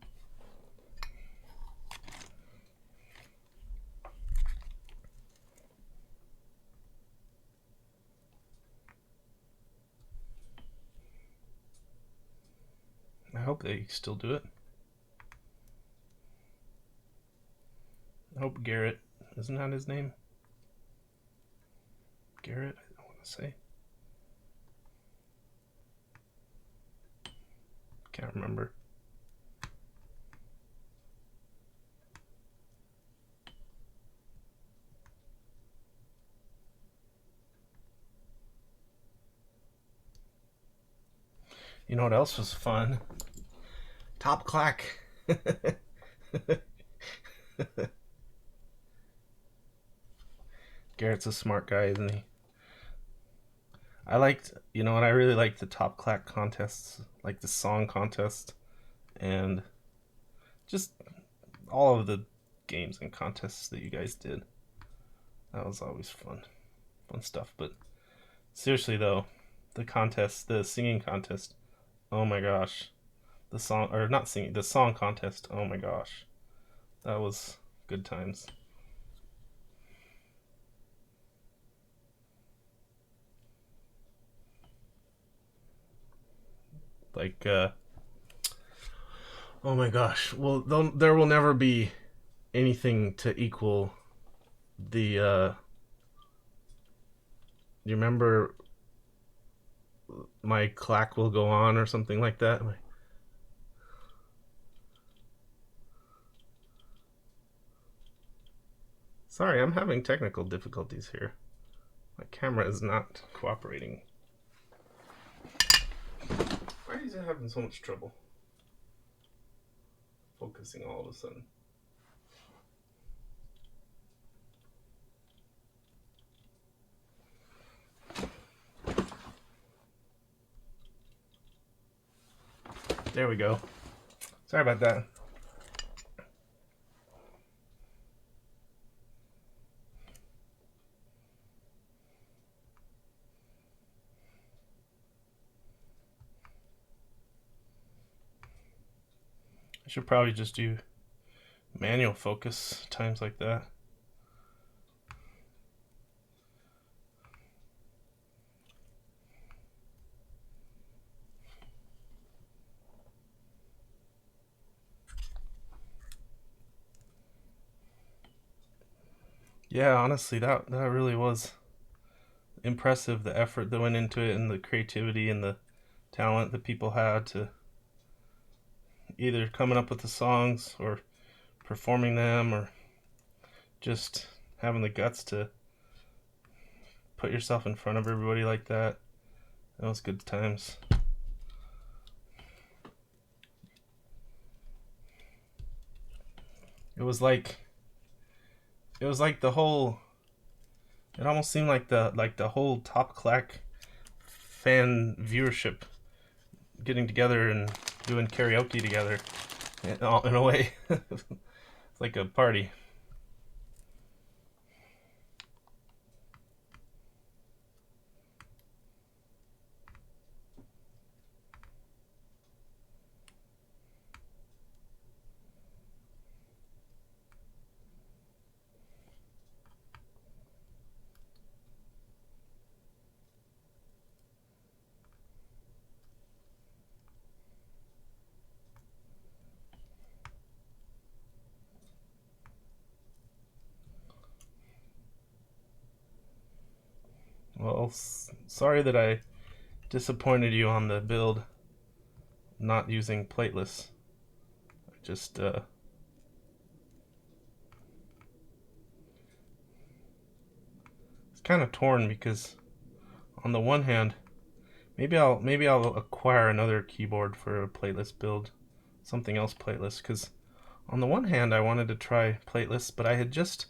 I hope they still do it. I hope Garrett, isn't that his name? Garrett, I want to say. Can't remember. You know what else was fun? Top Clack. Garrett's a smart guy, isn't he? I really liked the Top Clack contests, like the song contest, and just all of the games and contests that you guys did. That was always fun stuff. But seriously though, the singing contest, oh my gosh. The song contest, oh my gosh. That was good times. Like, oh my gosh. Well, there will never be anything to equal the, you remember My Clack Will Go On or something like that? Sorry, I'm having technical difficulties here. My camera is not cooperating. Why is it having so much trouble focusing all of a sudden? There we go. Sorry about that. I should probably just do manual focus times like that. Yeah, honestly, that really was impressive, the effort that went into it and the creativity and the talent that people had to either coming up with the songs or performing them or just having the guts to put yourself in front of everybody like that. That was good times. It was like the whole, it almost seemed like the whole Top Clack fan viewership getting together and doing karaoke together in a way. It's like a party. Well, sorry that I disappointed you on the build not using plateless. I just it's kind of torn because on the one hand, maybe I'll acquire another keyboard for a plateless build, something else plateless, because on the one hand I wanted to try plateless, but I had just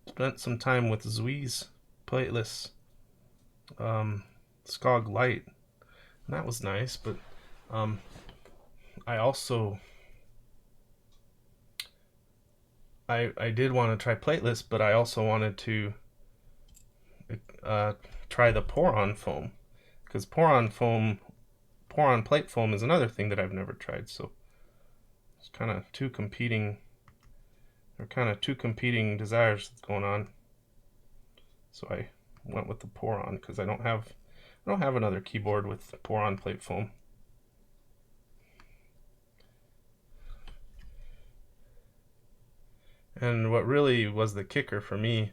spent some time with Zeal's plateless Skog Light, and that was nice, but I also I did want to try plateless, but I also wanted to try the pour-on foam, because pour-on plate foam is another thing that I've never tried. So it's kind of two competing desires that's going on. So I went with the pour-on because I don't have another keyboard with pour-on plate foam. And what really was the kicker for me,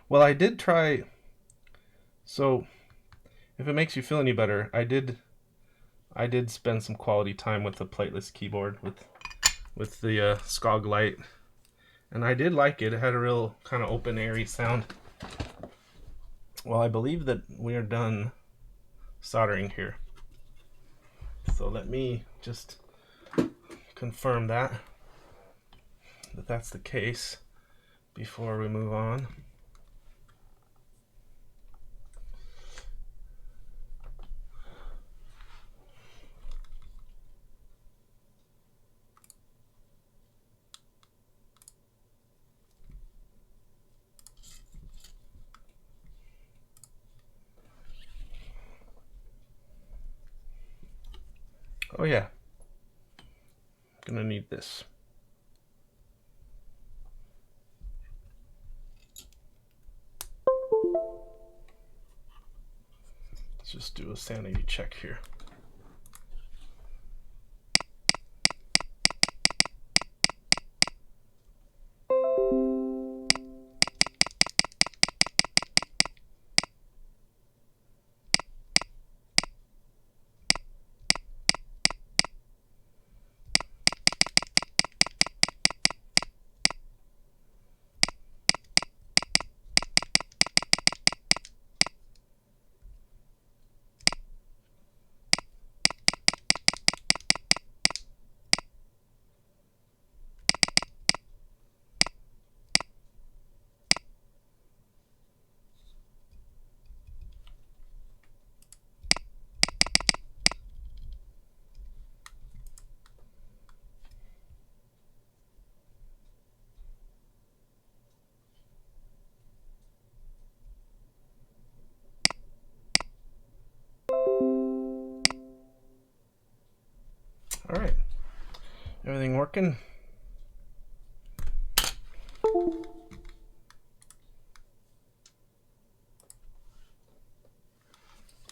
well, I did try, so if it makes you feel any better, I did spend some quality time with the plateless keyboard with the Skog Light, and I did like it. It had a real kind of open, airy sound. Well, I believe that we are done soldering here, so let me just confirm that that's the case before we move on. Oh yeah, I'm gonna need this. Let's just do a sanity check here. All right, everything working?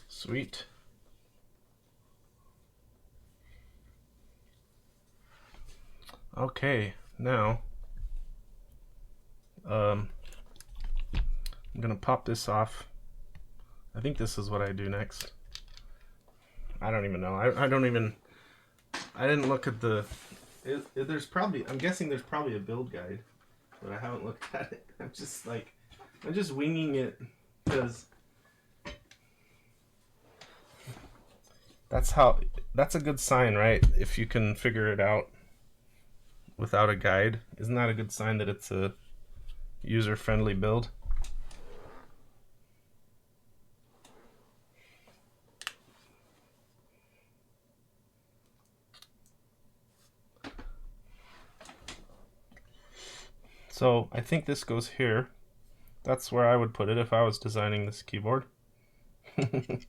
Sweet. Okay, now I'm gonna pop this off. I think this is what I do next. I don't even know. I didn't look at the. There's probably. I'm guessing there's probably a build guide, but I haven't looked at it. I'm just winging it because that's a good sign, right? If you can figure it out without a guide, isn't that a good sign that it's a user-friendly build? So I think this goes here. That's where I would put it if I was designing this keyboard. Let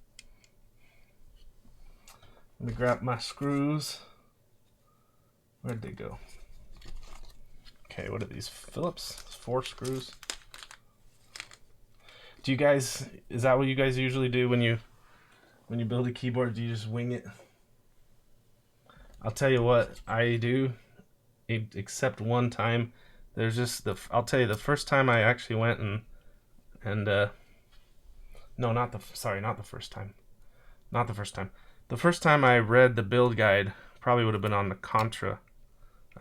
me grab my screws. Where'd they go? Okay, what are these? Phillips? 4 screws. Do you guys, is that what you guys usually do when you build a keyboard? Do you just wing it? I'll tell you what I do, except one time there's just I'll tell you, the first time I actually went and no, not the first time. Not the first time. The first time I read the build guide probably would have been on the Contra.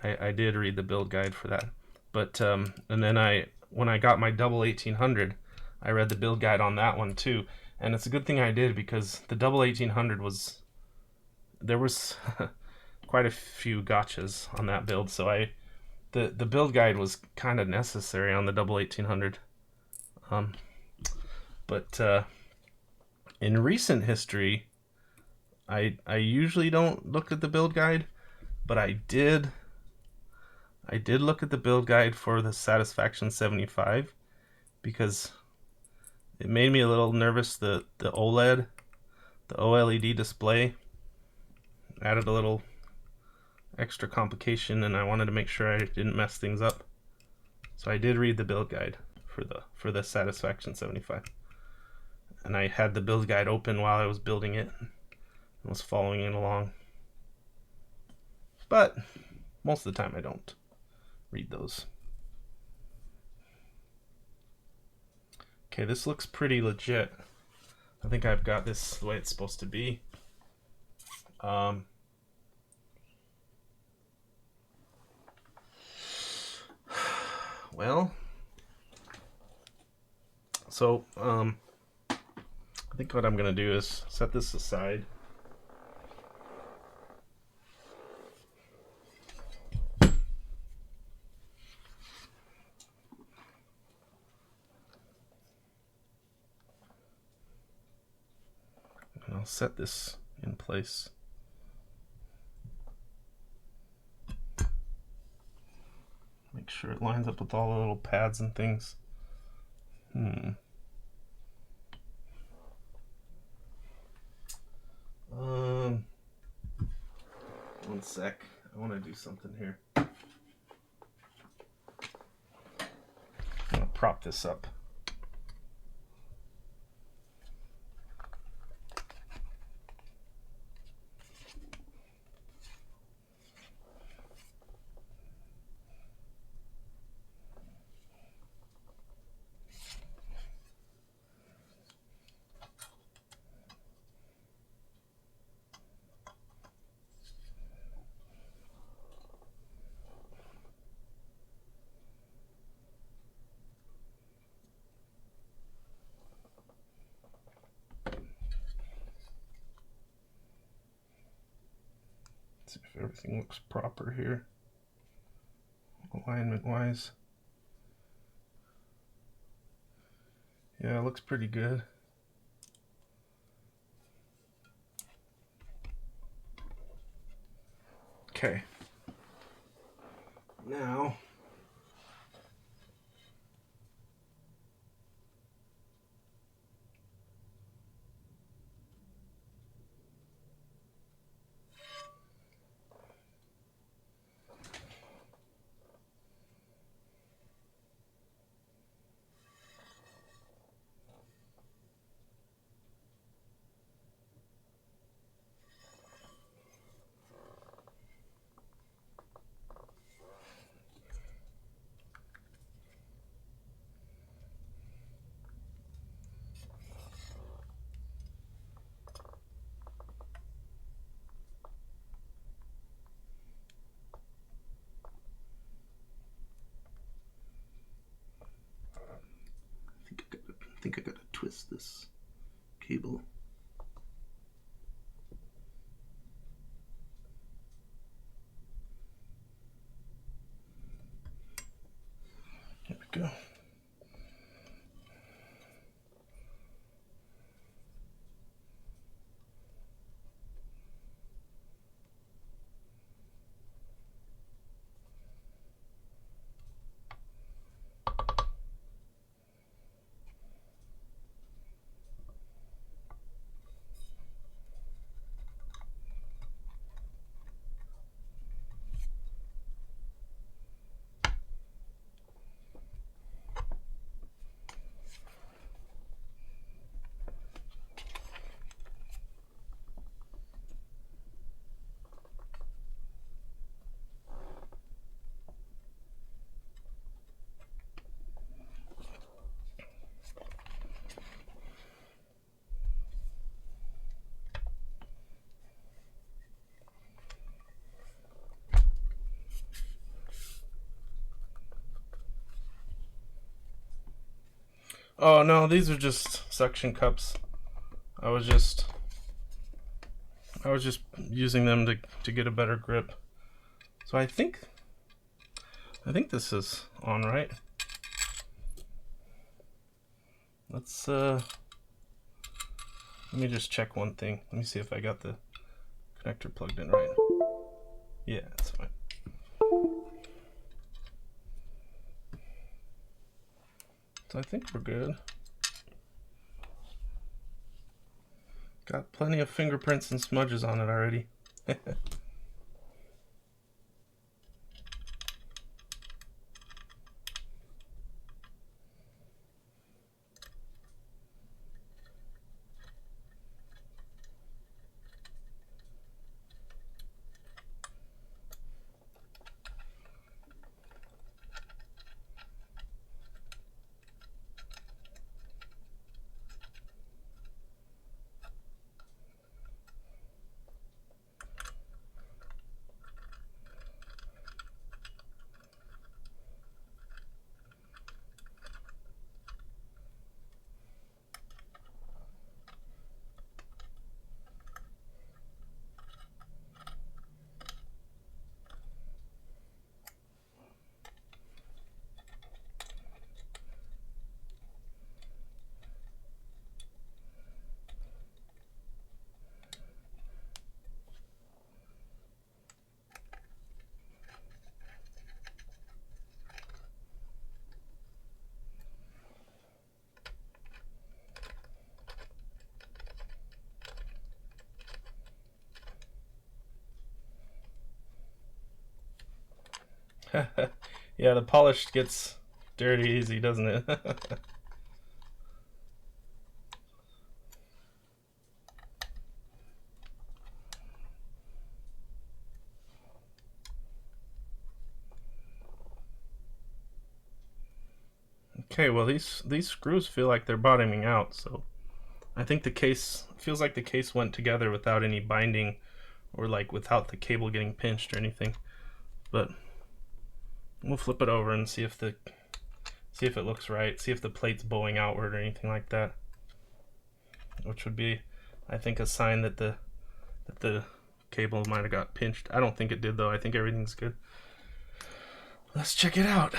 I did read the build guide for that. But and then when I got my double 1800, I read the build guide on that one too. And it's a good thing I did, because the double 1800 there was quite a few gotchas on that build, so the build guide was kind of necessary on the double 1800. But in recent history, I usually don't look at the build guide, but I did look at the build guide for the Satisfaction 75, because it made me a little nervous. The OLED, the OLED display added a little extra complication, and I wanted to make sure I didn't mess things up. So I did read the build guide for the Satisfaction 75. And I had the build guide open while I was building it and was following it along. But most of the time I don't read those. Okay, this looks pretty legit. I think I've got this the way it's supposed to be. Well, so I think what I'm gonna do is set this aside. And I'll set this in place. Make sure it lines up with all the little pads and things. One sec. I want to do something here. I'm gonna prop this up. See if everything looks proper here, alignment wise. Yeah, it looks pretty good. Okay. Now I think I gotta twist this cable. There we go. Oh no, these are just suction cups. I was just using them to get a better grip. So I think this is on, right? Let's let me just check one thing. Let me see if I got the connector plugged in right. Yeah, it's fine. So I think we're good. Got plenty of fingerprints and smudges on it already. Yeah, the polish gets dirty easy, doesn't it? Okay, well these screws feel like they're bottoming out, so I think the case feels like the case went together without any binding or like without the cable getting pinched or anything. But we'll flip it over and see if it looks right, see if the plate's bowing outward or anything like that. Which would be, I think, a sign that the cable might have got pinched. I don't think it did though. I think everything's good. Let's check it out.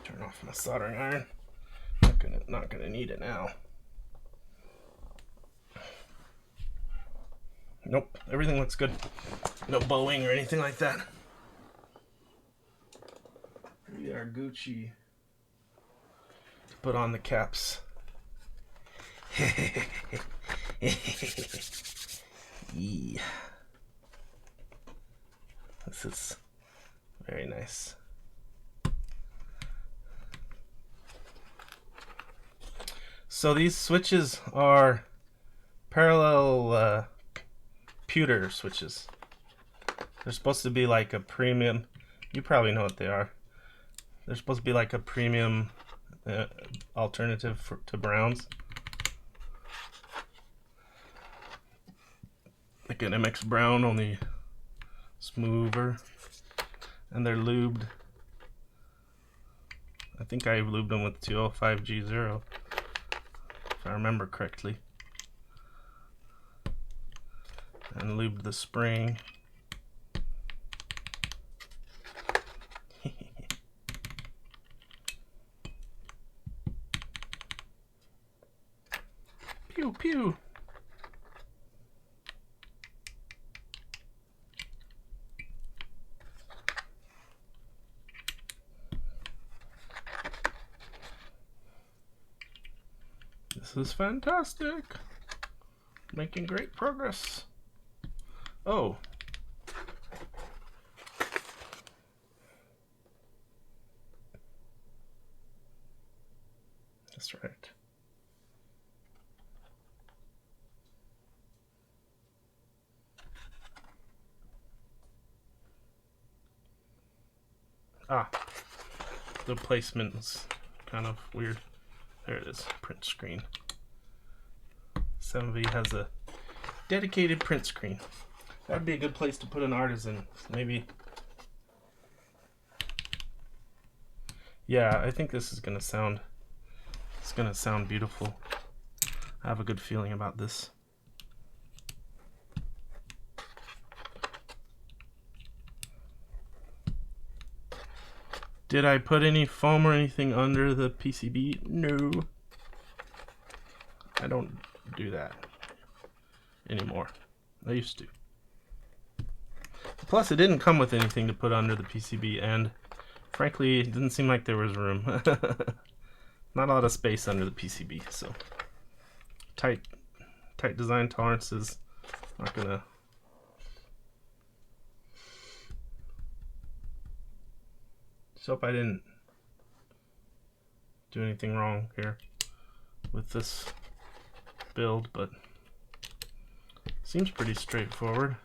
Turn off my soldering iron. Not gonna need it now. Nope, everything looks good. No bowing or anything like that. We are Gucci to put on the caps. Yeah. This is very nice. So these switches are parallel pewter switches. They're supposed to be like a premium. You probably know what they are. They're supposed to be like a premium alternative to browns. Like an MX Brown, only smoother. And they're lubed. I think I lubed them with 205G0, if I remember correctly. And lubed the spring. Pew pew. This is fantastic. Making great progress. Oh. That's right. Ah, the placement's kind of weird. There it is, print screen. 7V has a dedicated print screen. That'd be a good place to put an Artisan, maybe. Yeah, I think this is gonna sound, it's gonna sound beautiful. I have a good feeling about this. Did I put any foam or anything under the PCB? No. I don't do that anymore. I used to. Plus, it didn't come with anything to put under the PCB, and frankly, it didn't seem like there was room. Not a lot of space under the PCB, so tight design tolerances. Not gonna. Just hope I didn't do anything wrong here with this build, but seems pretty straightforward.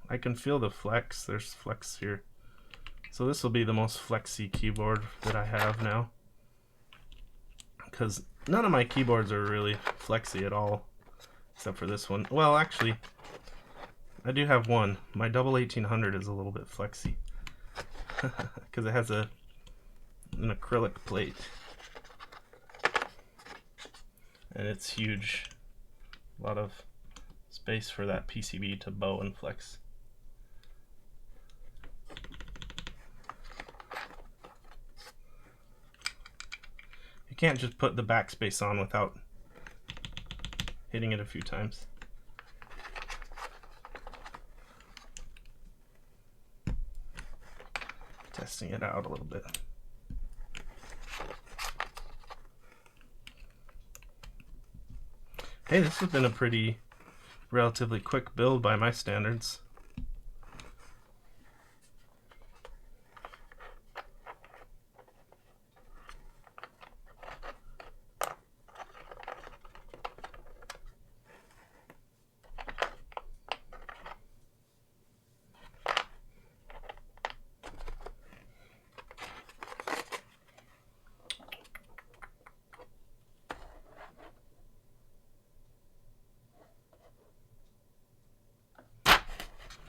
I can feel the flex. There's flex here. So this will be the most flexy keyboard that I have now, because none of my keyboards are really flexy at all, except for this one. Well, actually, I do have one. My double 1800 is a little bit flexy, because it has an acrylic plate, and it's huge. A lot of space for that PCB to bow and flex. You can't just put the backspace on without hitting it a few times. Testing it out a little bit. Hey, this has been a pretty relatively quick build by my standards.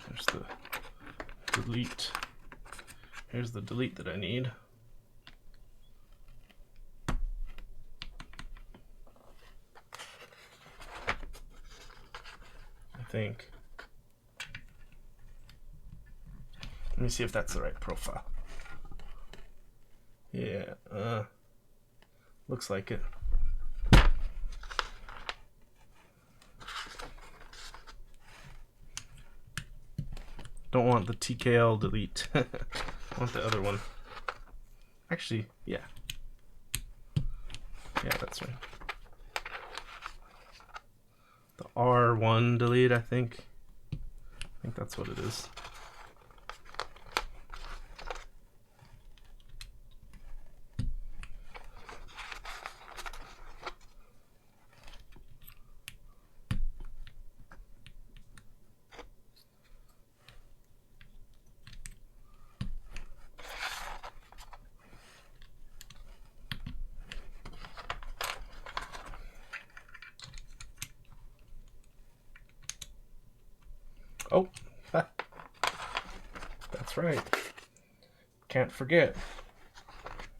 There's the delete. Here's the delete that I need. I think. Let me see if that's the right profile. Yeah, looks like it. Don't want the TKL delete. I want the other one. Actually, yeah. Yeah, that's right. The R1 delete, I think. I think that's what it is. Oh, that's right. Can't forget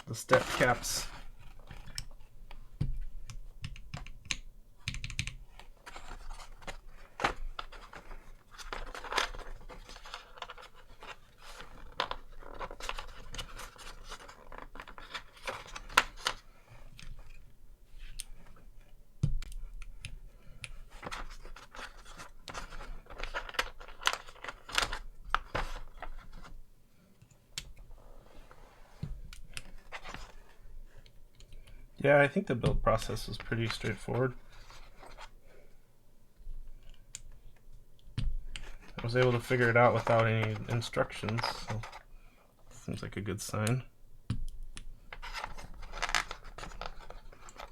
the step caps. Yeah, I think the build process was pretty straightforward. I was able to figure it out without any instructions, so seems like a good sign.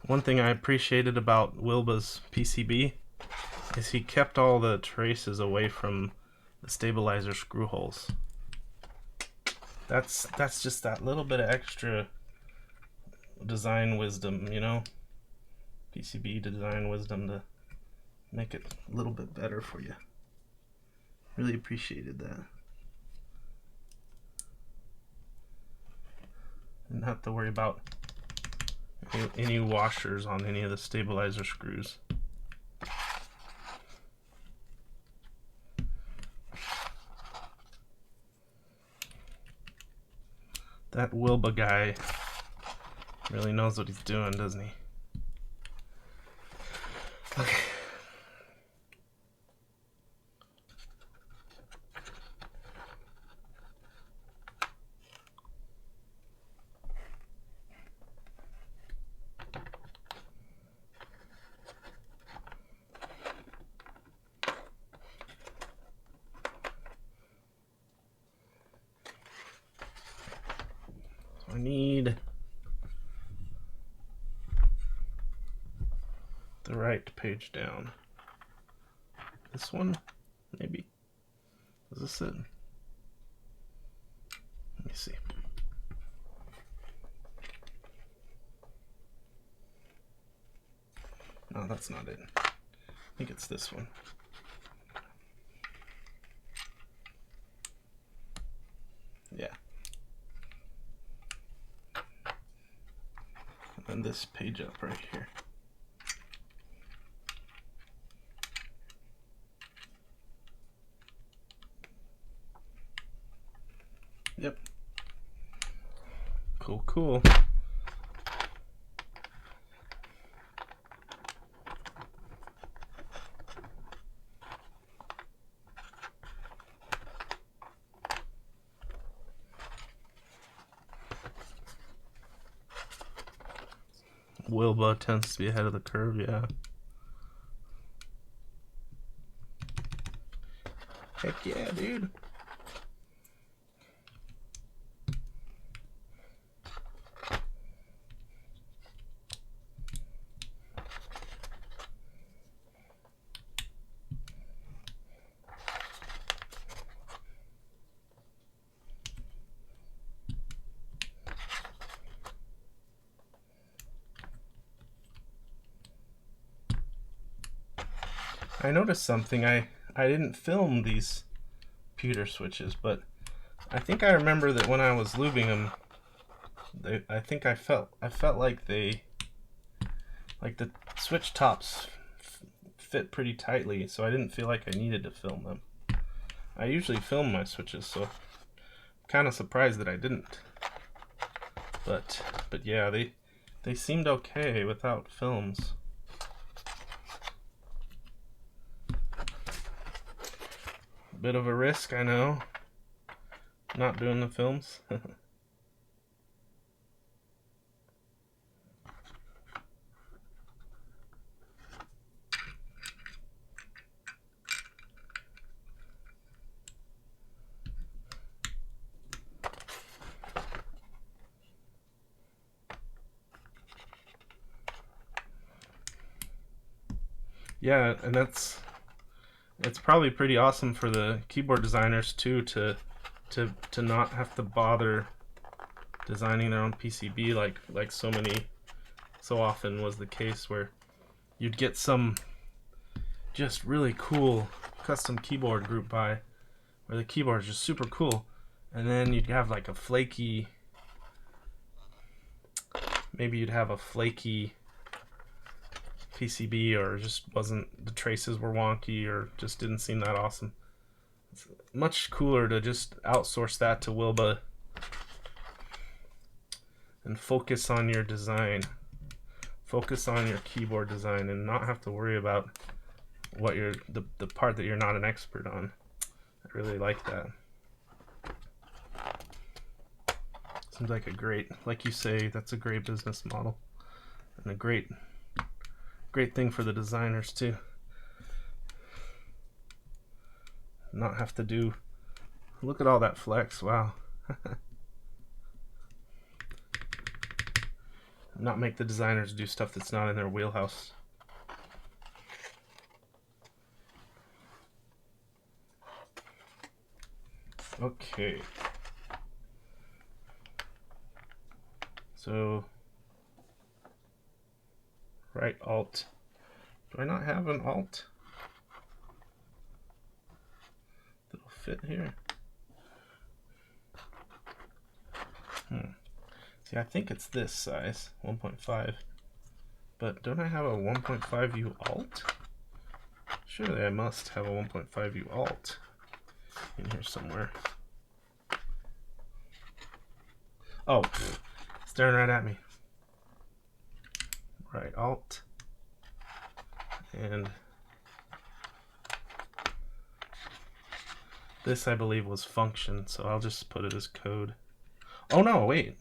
One thing I appreciated about Wilba's PCB is he kept all the traces away from the stabilizer screw holes. That's just that little bit of extra design wisdom, you know, PCB design wisdom to make it a little bit better for you. Really appreciated that. Didn't have to worry about any washers on any of the stabilizer screws. That Wilbur guy really knows what he's doing, doesn't he? Okay. So I need the right page down. This one, maybe. Is this it? Let me see. No, that's not it. I think it's this one. Yeah. And then this page up right here. Yep. Cool, cool. Wilbur tends to be ahead of the curve, yeah. Heck yeah, dude. I noticed something. I didn't film these pewter switches, but I think I remember that when I was lubing them, I think I felt like the switch tops fit pretty tightly, so I didn't feel like I needed to film them. I usually film my switches, so I'm kind of surprised that I didn't. But yeah, they seemed okay without films. Bit of a risk, I know, not doing the films. Yeah, and it's probably pretty awesome for the keyboard designers too to not have to bother designing their own PCB like so often was the case, where you'd get some just really cool custom keyboard group by where the keyboard is just super cool, and then you'd have like a flaky, maybe you'd have a flaky PCB, or just wasn't, the traces were wonky or just didn't seem that awesome. It's much cooler to just outsource that to Wilbur and focus on your design. Focus on your keyboard design and not have to worry about what the part that you're not an expert on. I really like that. Seems like a great, like you say, that's a great business model and a great thing for the designers too. Not have to do, look at all that flex, wow. Not make the designers do stuff that's not in their wheelhouse. Okay. So Right alt. Do I not have an alt that'll fit here? See, I think it's this size, 1.5. But don't I have a 1.5U alt? Surely I must have a 1.5U alt in here somewhere. Oh, staring right at me. Right alt. And this, I believe, was function, so I'll just put it as code. Oh no, wait.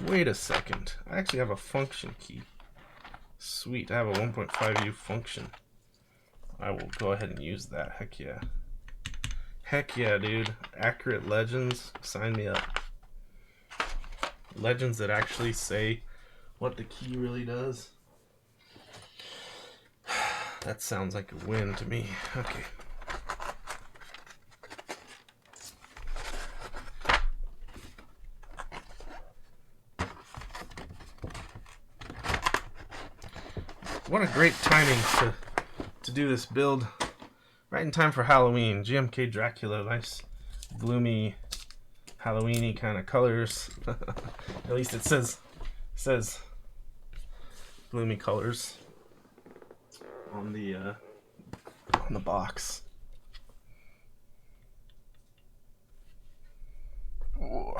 Wait a second. I actually have a function key. Sweet, I have a 1.5U function. I will go ahead and use that. Heck yeah. Heck yeah, dude. Accurate legends, sign me up. Legends that actually say what the key really does. That sounds like a win to me. Okay. What a great timing to do this build. Right in time for Halloween. GMK Dracula, nice gloomy Halloweeny kind of colors. At least it says gloomy colors on the box. Ooh.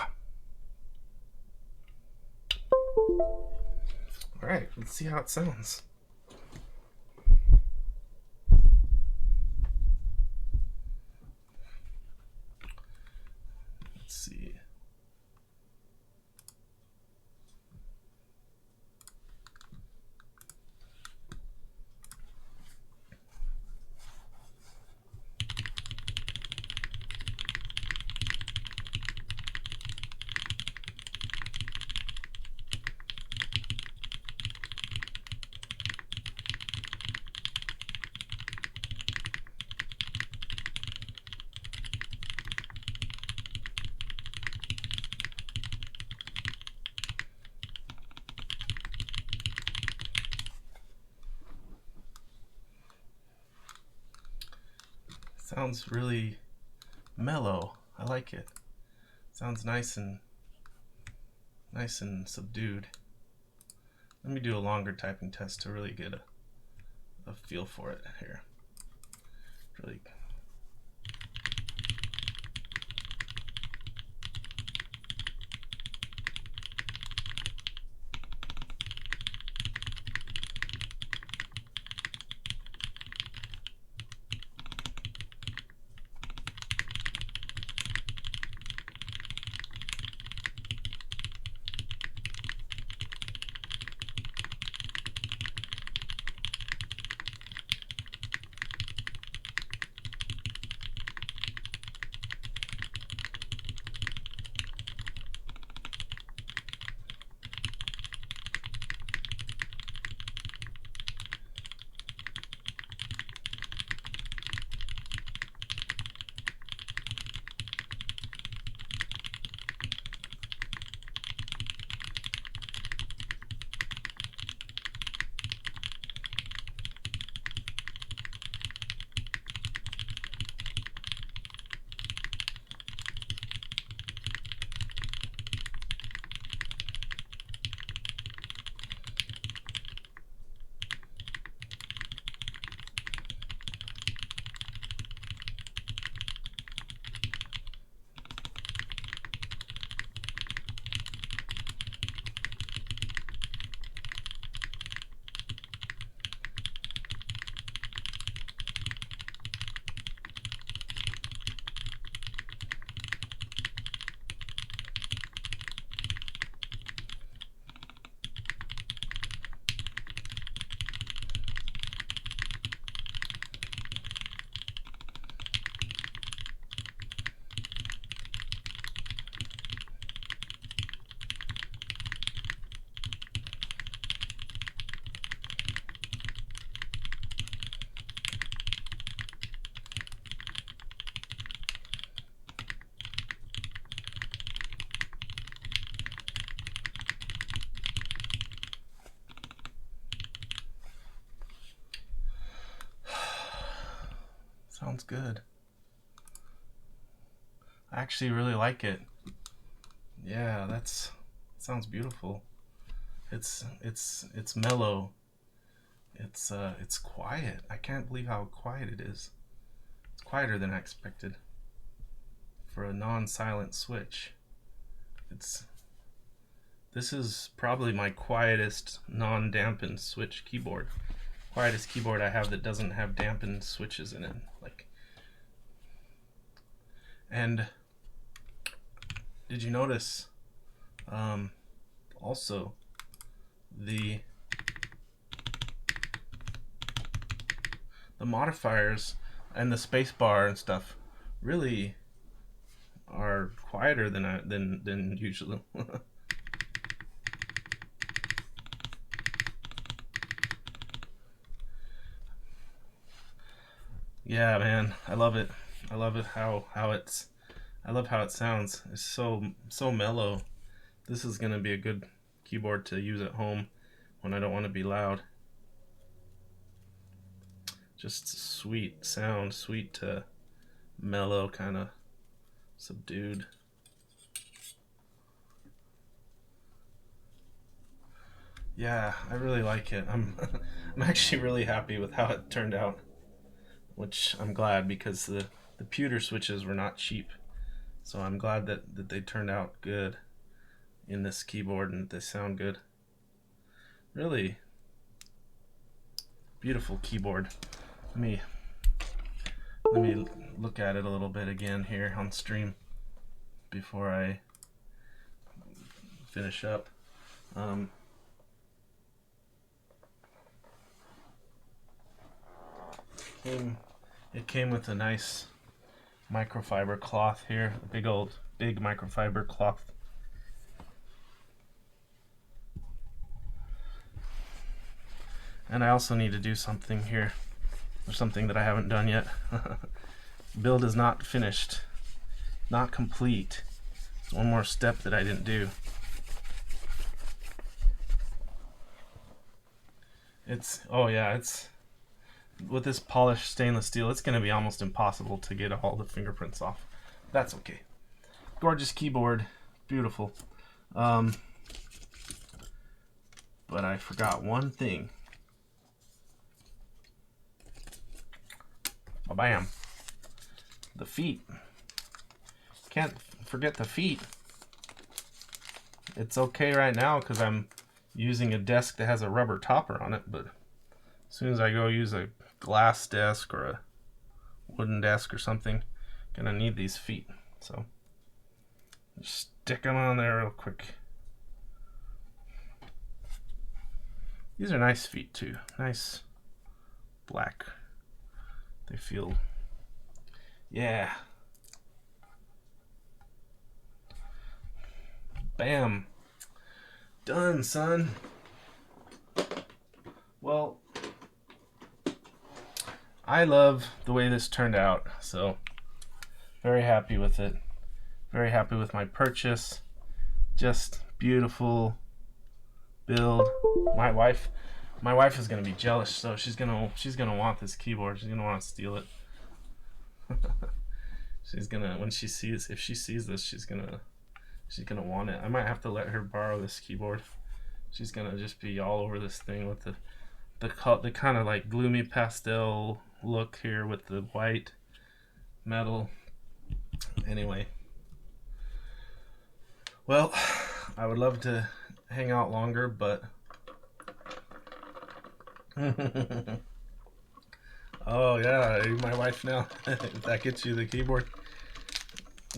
All right, let's see how it sounds. Let's see. Sounds really mellow. I like it. Sounds nice and subdued. Let me do a longer typing test to really get a feel for it here. Really. sounds good. I actually really like it. Yeah, sounds beautiful. It's mellow. It's quiet. I can't believe how quiet it is. It's quieter than I expected for a non-silent switch. This is probably my quietest non-dampened switch keyboard. Quietest keyboard I have that doesn't have dampened switches in it. And did you notice also the modifiers and the space bar and stuff really are quieter than usual. Yeah, man, I love it. I love it I love how it sounds. It's so mellow. This is gonna be a good keyboard to use at home when I don't want to be loud. Just sweet sound, sweet to mellow, kind of subdued. Yeah, I really like it. I'm I'm actually really happy with how it turned out, which I'm glad, because the pewter switches were not cheap. So I'm glad that they turned out good in this keyboard and they sound good. Really beautiful keyboard. Let me look at it a little bit again here on stream before I finish up. It came with a nice microfiber cloth here, a big microfiber cloth. And I also need to do something here, or something that I haven't done yet. Build is not finished, not complete. It's one more step that I didn't do. It's with this polished stainless steel, it's going to be almost impossible to get all the fingerprints off. That's okay. Gorgeous keyboard, beautiful. But I forgot one thing. Bam. The feet. Can't forget the feet. It's okay right now because I'm using a desk that has a rubber topper on it, but as soon as I go use a glass desk or a wooden desk or something, I'm gonna need these feet. So just stick them on there real quick. These are nice feet too. Nice black. They feel, yeah. Bam. Done, son. Well, I love the way this turned out, so very happy with it. Very happy with my purchase. Just beautiful build. My wife is gonna be jealous, so she's gonna want this keyboard. She's gonna want to steal it. She's gonna, if she sees this, she's gonna want it. I might have to let her borrow this keyboard. She's gonna just be all over this thing with the kind of like gloomy pastel look here with the white metal. Anyway, well, I would love to hang out longer, but oh yeah, you're my wife now. If that gets you the keyboard.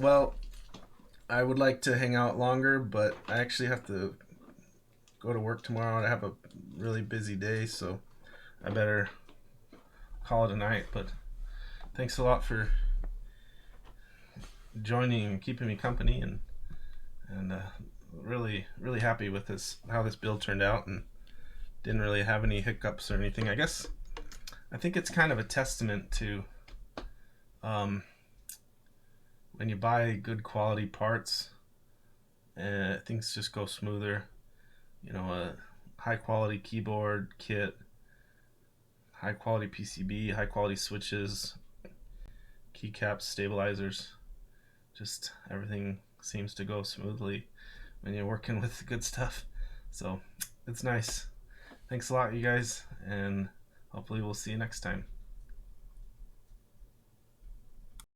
Well, I would like to hang out longer, but I actually have to go to work tomorrow and I have a really busy day, so I better call it a night. But thanks a lot for joining and keeping me company, and really happy with how this build turned out, and didn't really have any hiccups or anything. I think it's kind of a testament to when you buy good quality parts, things just go smoother. You know, a high quality keyboard kit, high quality PCB, high quality switches, keycaps, stabilizers. Just everything seems to go smoothly when you're working with good stuff. So it's nice. Thanks a lot, you guys, and hopefully we'll see you next time.